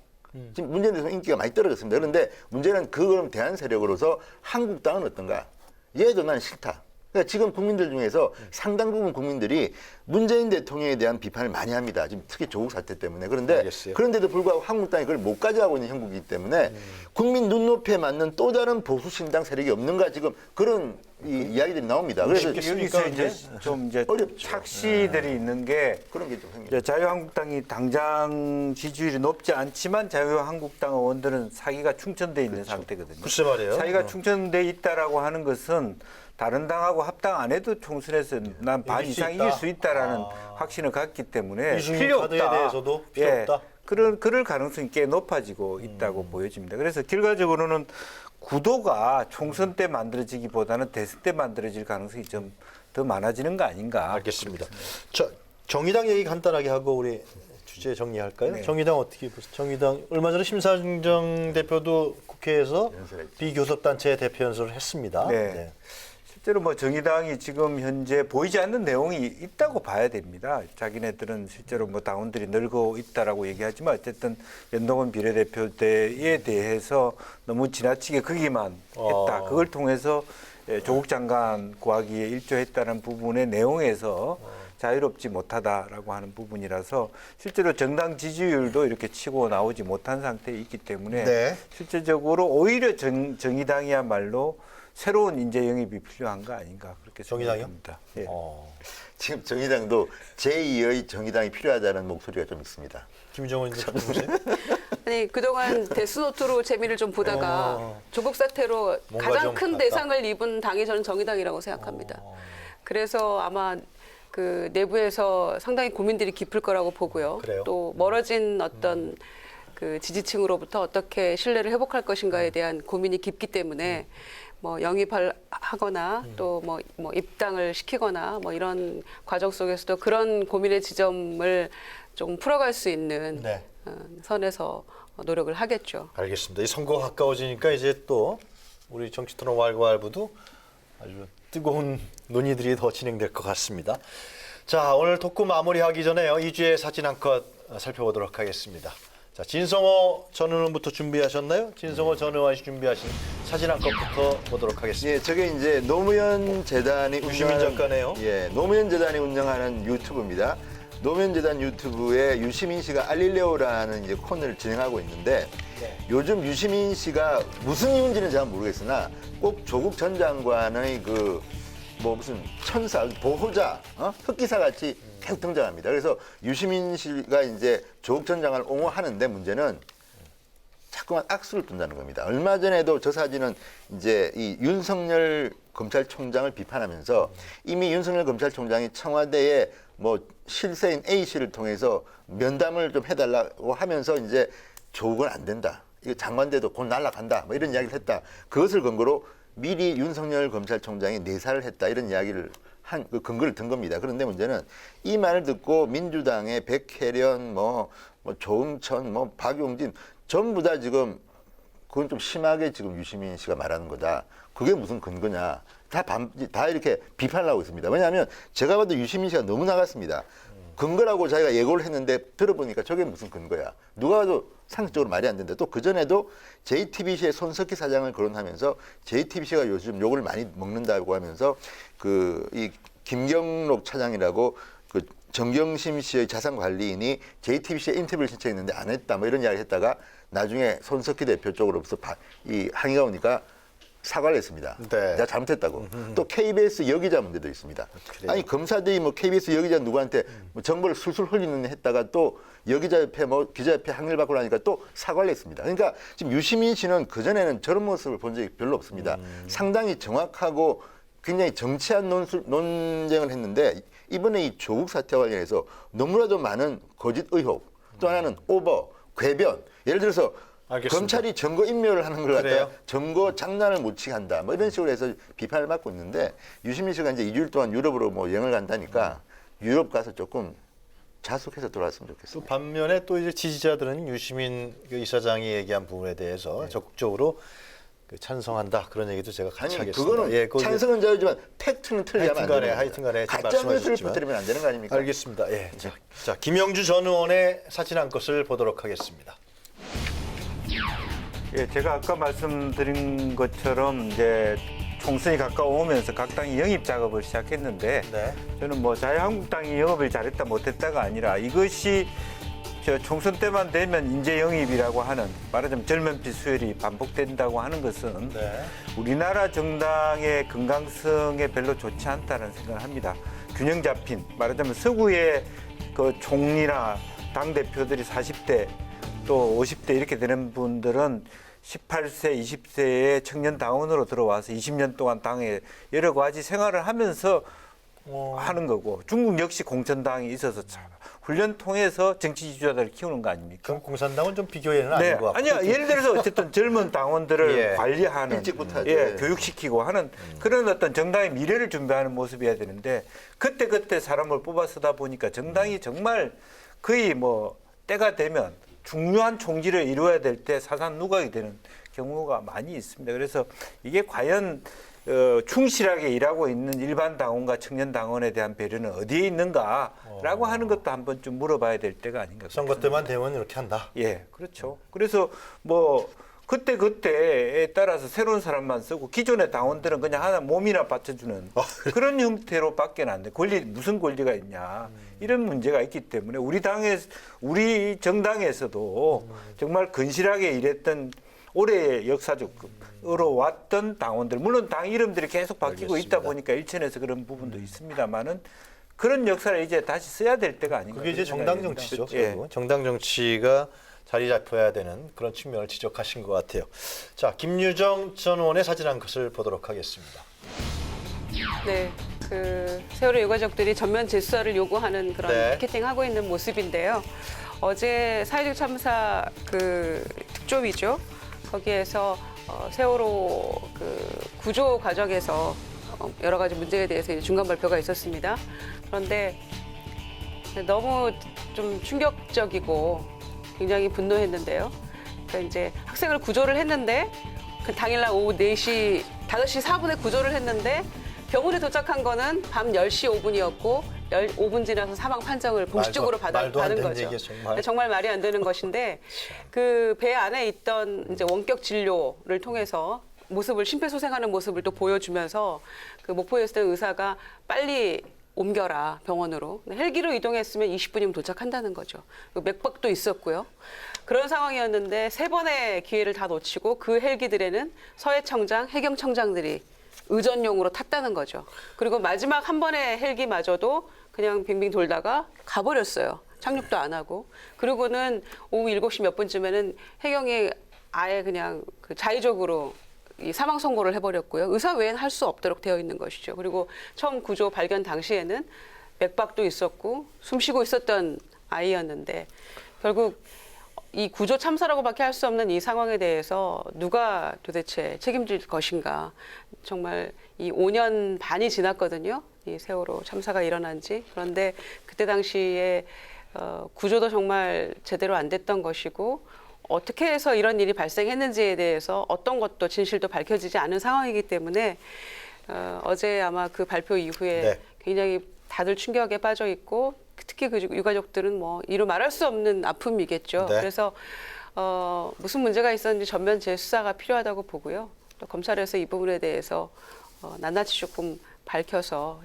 지금 문재인 대통령 인기가 많이 떨어졌습니다. 그런데 문제는 그걸 대한 세력으로서 한국당은 어떤가? 얘도 난 싫다. 그러니까 지금 국민들 중에서 상당 부분 국민들이 문재인 대통령에 대한 비판을 많이 합니다. 지금 특히 조국 사태 때문에. 그런데 알겠어요. 그런데도 불구하고 한국당이 그걸 못 가져가고 있는 형국이기 때문에 국민 눈높이에 맞는 또 다른 보수 신당 세력이 없는가 지금 그런 이야기들이 나옵니다. 그래서 여기서 이제 좀 이제 어렵죠. 착시들이 있는 게 그런 게 좀 생깁니다. 이제 자유한국당이 당장 지지율이 높지 않지만 자유한국당 의원들은 사기가 충천돼 있는 상태거든요. 글쎄 말이에요. 사기가 충천돼 있다라고 하는 것은 다른 당하고 합당 안 해도 총선에서 난 반 이길 수 이상 있다. 이길 수 있다라는 확신을 갖기 때문에 유승민 필요 카드에 없다. 대해서도 필요 없다. 그럴 가능성이 꽤 높아지고 있다고 보여집니다. 그래서 결과적으로는 구도가 총선 때 만들어지기보다는 대선 때 만들어질 가능성이 좀 더 많아지는 거 아닌가. 알겠습니다. 자, 정의당 얘기 간단하게 하고 우리 주제 정리할까요? 네. 정의당 어떻게 보세요? 정의당 얼마 전에 심상정 대표도 국회에서 연설했죠. 비교섭단체 대표 연설을 했습니다. 네. 실제로 뭐 정의당이 지금 현재 보이지 않는 내용이 있다고 봐야 됩니다. 자기네들은 실제로 뭐 당원들이 늘고 있다라고 얘기하지만 어쨌든 연동형 비례대표제에 대해서 너무 지나치게 거기만 했다. 그걸 통해서 조국 장관 구하기에 일조했다는 부분의 내용에서 자유롭지 못하다라고 하는 부분이라서 실제로 정당 지지율도 이렇게 치고 나오지 못한 상태에 있기 때문에 네. 실질적으로 오히려 정의당이야말로 새로운 인재 영입이 필요한 거 아닌가 그렇게 정의당이요? 생각합니다. 예. 지금 정의당도 제2의 정의당이 필요하다는 목소리가 좀 있습니다. 김정은 이제 보세요. 아니 그동안 데스노트로 재미를 좀 보다가 조국 사태로 뭔가 가장 좀 큰 갔다. 대상을 입은 당이 저는 정의당이라고 생각합니다. 그래서 아마 그 내부에서 상당히 고민들이 깊을 거라고 보고요. 그래요? 또 멀어진 어떤 그 지지층으로부터 어떻게 신뢰를 회복할 것인가에 대한 고민이 깊기 때문에 뭐 영입하거나 또 뭐 입당을 시키거나 뭐 이런 과정 속에서도 그런 고민의 지점을 좀 풀어갈 수 있는 네. 선에서 노력을 하겠죠. 알겠습니다. 이 선거가 가까워지니까 이제 또 우리 정치토론 왈가왈부도 아주 뜨거운 논의들이 더 진행될 것 같습니다. 자, 오늘 토크 마무리하기 전에요. 2주의 사진 한 컷 살펴보도록 하겠습니다. 자, 진성호 전 의원부터 준비하셨나요? 진성호 전 의원이 준비하신 사진 한 컷부터 보도록 하겠습니다. 예, 저게 이제 노무현 재단이 유시민 작가네요. 예, 노무현 재단이 운영하는 유튜브입니다. 노무현 재단 유튜브에 유시민 씨가 알릴레오라는 이제 코너를 진행하고 있는데 요즘 유시민 씨가 무슨 이유인지는 잘 모르겠으나 꼭 조국 전 장관의 그 뭐 무슨 천사, 보호자, 흑기사 같이 계속 등장합니다. 그래서 유시민 씨가 이제 조국 전 장관을 옹호하는데 문제는 자꾸만 악수를 둔다는 겁니다. 얼마 전에도 저 사진은 이제 이 윤석열 검찰총장을 비판하면서 이미 윤석열 검찰총장이 청와대에 뭐 실세인 A 씨를 통해서 면담을 좀 해달라고 하면서 이제 조국은 안 된다. 이거 장관대도 곧 날아간다. 뭐 이런 이야기를 했다. 그것을 근거로 미리 윤석열 검찰총장이 내사를 했다. 이런 이야기를 한 그 근거를 든 겁니다. 그런데 문제는 이 말을 듣고 민주당의 백혜련, 뭐 조응천, 뭐 박용진 전부 다 지금 그건 좀 심하게 지금 유시민 씨가 말하는 거다. 그게 무슨 근거냐. 다 이렇게 비판을 하고 있습니다. 왜냐하면 제가 봐도 유시민 씨가 너무 나갔습니다. 근거라고 자기가 예고를 했는데 들어보니까 저게 무슨 근거야. 누가 봐도 상식적으로 말이 안 된다. 또 그전에도 JTBC의 손석희 사장을 거론하면서 JTBC가 요즘 욕을 많이 먹는다고 하면서 그 이 김경록 차장이라고 그 정경심 씨의 자산관리인이 JTBC에 인터뷰를 신청했는데 안 했다. 뭐 이런 이야기 했다가 나중에 손석희 대표 쪽으로부터 이 항의가 오니까 사과를 했습니다. 네. 내가 잘못했다고. 또 KBS 여기자 문제도 있습니다. 그래요? 아니 검사들이 뭐 KBS 여기자 누구한테 뭐 정보를 술술 흘리는 했다가 또 여기자 옆에 뭐 기자 옆에 항의를 받고 나니까 또 사과를 했습니다. 그러니까 지금 유시민 씨는 그전에는 저런 모습을 본 적이 별로 없습니다. 상당히 정확하고 굉장히 정치한 논쟁을 했는데 이번에 이 조국 사태와 관련해서 너무나도 많은 거짓 의혹 또 하나는 오버, 궤변 예를 들어서 알겠습니다. 검찰이 증거 인멸을 하는 걸 그래요? 갖다가 증거 장난을 못 치게 한다. 뭐 이런 식으로 해서 비판을 받고 있는데 유시민 씨가 이제 2주일 동안 유럽으로 뭐 여행을 간다니까 유럽 가서 조금 자숙해서 돌아왔으면 또 좋겠습니다. 반면에 또 이제 지지자들은 유시민 그 이사장이 얘기한 부분에 대해서 적극적으로 그 찬성한다 그런 얘기도 제가 같이 아니 하겠습니다. 그거는 예, 그거 이제 찬성은 자유지만 팩트는 틀리면 안 되는 하여튼간에 지금 가짜 뉴스를 말씀하셨지만. 퍼뜨리면 안 되는 거 아닙니까? 알겠습니다. 예. 자, 김영주 전 의원의 사진 한 것을 보도록 하겠습니다. 예, 제가 아까 말씀드린 것처럼 이제 총선이 가까워오면서 각 당이 영입 작업을 시작했는데 네. 저는 뭐 자유한국당이 영업을 잘했다 못했다가 아니라 이것이 저 총선 때만 되면 인재 영입이라고 하는 말하자면 젊은 피 수혈이 반복된다고 하는 것은 네. 우리나라 정당의 건강성에 별로 좋지 않다는 생각을 합니다. 균형 잡힌 말하자면 서구의 그 총리나 당 대표들이 40대 또 50대 이렇게 되는 분들은 18세, 20세의 청년 당원으로 들어와서 20년 동안 당에 여러 가지 생활을 하면서 하는 거고 중국 역시 공천당이 있어서 훈련 통해서 정치 지도자들을 키우는 거 아닙니까? 그럼 공산당은 좀 비교에는 네, 아닌 것 같고. 아니야. 예를 들어서 어쨌든 젊은 당원들을 예. 관리하는, 일찍부터 하죠. 예, 교육시키고 하는 그런 어떤 정당의 미래를 준비하는 모습이어야 되는데 그때 사람을 뽑아 쓰다 보니까 정당이 정말 거의 뭐 때가 되면 중요한 총지를 이루어야 될 때 사상 누각이 되는 경우가 많이 있습니다. 그래서 이게 과연 충실하게 일하고 있는 일반 당원과 청년 당원에 대한 배려는 어디에 있는가라고 하는 것도 한번 좀 물어봐야 될 때가 아닌가. 선거 때만 되면 이렇게 한다. 예, 그렇죠. 그래서 뭐 그때에 따라서 새로운 사람만 쓰고 기존의 당원들은 그냥 하나 몸이나 받쳐주는 그런 형태로밖에 안 돼. 무슨 권리가 있냐. 이런 문제가 있기 때문에 우리 정당에서도 정말 근실하게 일했던 올해 역사적으로 왔던 당원들, 물론 당 이름들이 계속 바뀌고 알겠습니다. 있다 보니까 일천에서 그런 부분도 있습니다만은 그런 역사를 이제 다시 써야 될 때가 아닌가. 그게 이제 그런 정당 생각이 정치죠. 듭니다. 예. 결국은. 정당 정치가 자리 잡혀야 되는 그런 측면을 지적하신 것 같아요. 자, 김유정 전 의원의 사진 한 컷을 보도록 하겠습니다. 네, 그 세월호 유가족들이 전면 재수사를 요구하는 그런 네. 피켓팅하고 있는 모습인데요. 어제 사회적 참사 그 특조위죠. 거기에서 세월호 그 구조 과정에서 여러 가지 문제에 대해서 이제 중간 발표가 있었습니다. 그런데 너무 좀 충격적이고 굉장히 분노했는데요. 그러니까 이제 학생을 구조를 했는데 그 당일날 오후 5시 4분에 구조를 했는데 병원에 도착한 거는 밤 10시 5분이었고 5분 지나서 사망 판정을 공식적으로 말도 안 받은 되는 거죠. 얘기예요, 정말. 정말 말이 안 되는 것인데 그 배 안에 있던 이제 원격 진료를 통해서 심폐소생하는 모습을 또 보여주면서 그 목포에 있었던 의사가 빨리 옮겨라 병원으로. 헬기로 이동했으면 20분이면 도착한다는 거죠. 맥박도 있었고요. 그런 상황이었는데 3번의 기회를 다 놓치고 그 헬기들에는 서해청장, 해경청장들이 의전용으로 탔다는 거죠. 그리고 마지막 한 번의 헬기마저도 그냥 빙빙 돌다가 가버렸어요. 착륙도 안 하고. 그리고는 오후 7시 몇 분쯤에는 해경이 아예 그냥 그 자의적으로 이 사망 선고를 해버렸고요. 의사 외에는 할 수 없도록 되어 있는 것이죠. 그리고 처음 구조 발견 당시에는 맥박도 있었고 숨쉬고 있었던 아이였는데 결국 이 구조 참사라고밖에 할 수 없는 이 상황에 대해서 누가 도대체 책임질 것인가. 정말 이 5년 반이 지났거든요. 이 세월호 참사가 일어난 지. 그런데 그때 당시에 구조도 정말 제대로 안 됐던 것이고 어떻게 해서 이런 일이 발생했는지에 대해서 어떤 것도 진실도 밝혀지지 않은 상황이기 때문에 어제 아마 그 발표 이후에 네. 굉장히 다들 충격에 빠져 있고 특히 그 유가족들은 뭐 이루 말할 수 없는 아픔이겠죠. 네. 그래서 무슨 문제가 있었는지 전면 재수사가 필요하다고 보고요. 또 검찰에서 이 부분에 대해서 낱낱이 조금 밝혀서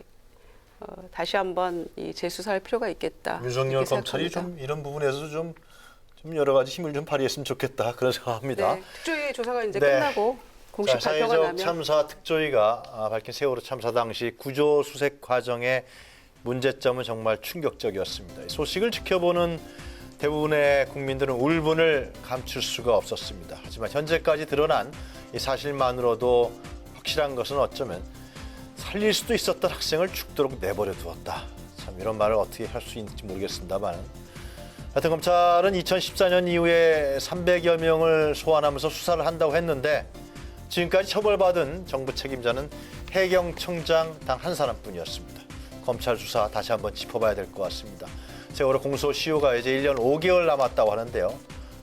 다시 한번 이 재수사할 필요가 있겠다. 윤석열 이렇게 검찰이 생각합니다. 좀 이런 부분에서 좀 여러 가지 힘을 좀 발휘했으면 좋겠다 그런 생각합니다. 네, 특조위 조사가 이제 네. 끝나고 공식 자, 발표가 사회적 나면 참사 특조위가 밝힌 세월호 참사 당시 구조 수색 과정의 문제점은 정말 충격적이었습니다. 이 소식을 지켜보는 대부분의 국민들은 울분을 감출 수가 없었습니다. 하지만 현재까지 드러난 이 사실만으로도 확실한 것은 어쩌면 살릴 수도 있었던 학생을 죽도록 내버려 두었다. 참 이런 말을 어떻게 할 수 있는지 모르겠습니다만 하여튼 검찰은 2014년 이후에 300여 명을 소환하면서 수사를 한다고 했는데 지금까지 처벌받은 정부 책임자는 해경청장 단 한 사람뿐이었습니다. 검찰 수사 다시 한번 짚어봐야 될 것 같습니다. 세월호 공소시효가 이제 1년 5개월 남았다고 하는데요.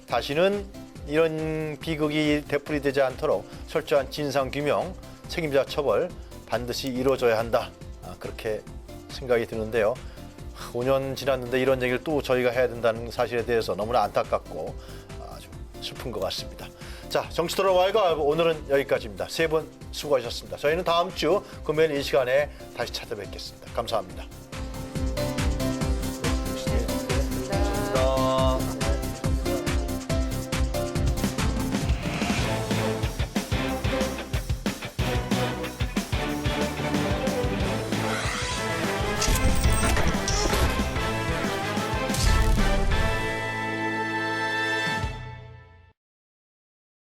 다시는 이런 비극이 되풀이되지 않도록 철저한 진상규명, 책임자 처벌 반드시 이루어져야 한다. 그렇게 생각이 드는데요. 5년 지났는데 이런 얘기를 또 저희가 해야 된다는 사실에 대해서 너무나 안타깝고 아주 슬픈 것 같습니다. 자, 정치토론 와이가 오늘은 여기까지입니다. 세 분 수고하셨습니다. 저희는 다음 주 금요일 이 시간에 다시 찾아뵙겠습니다. 감사합니다.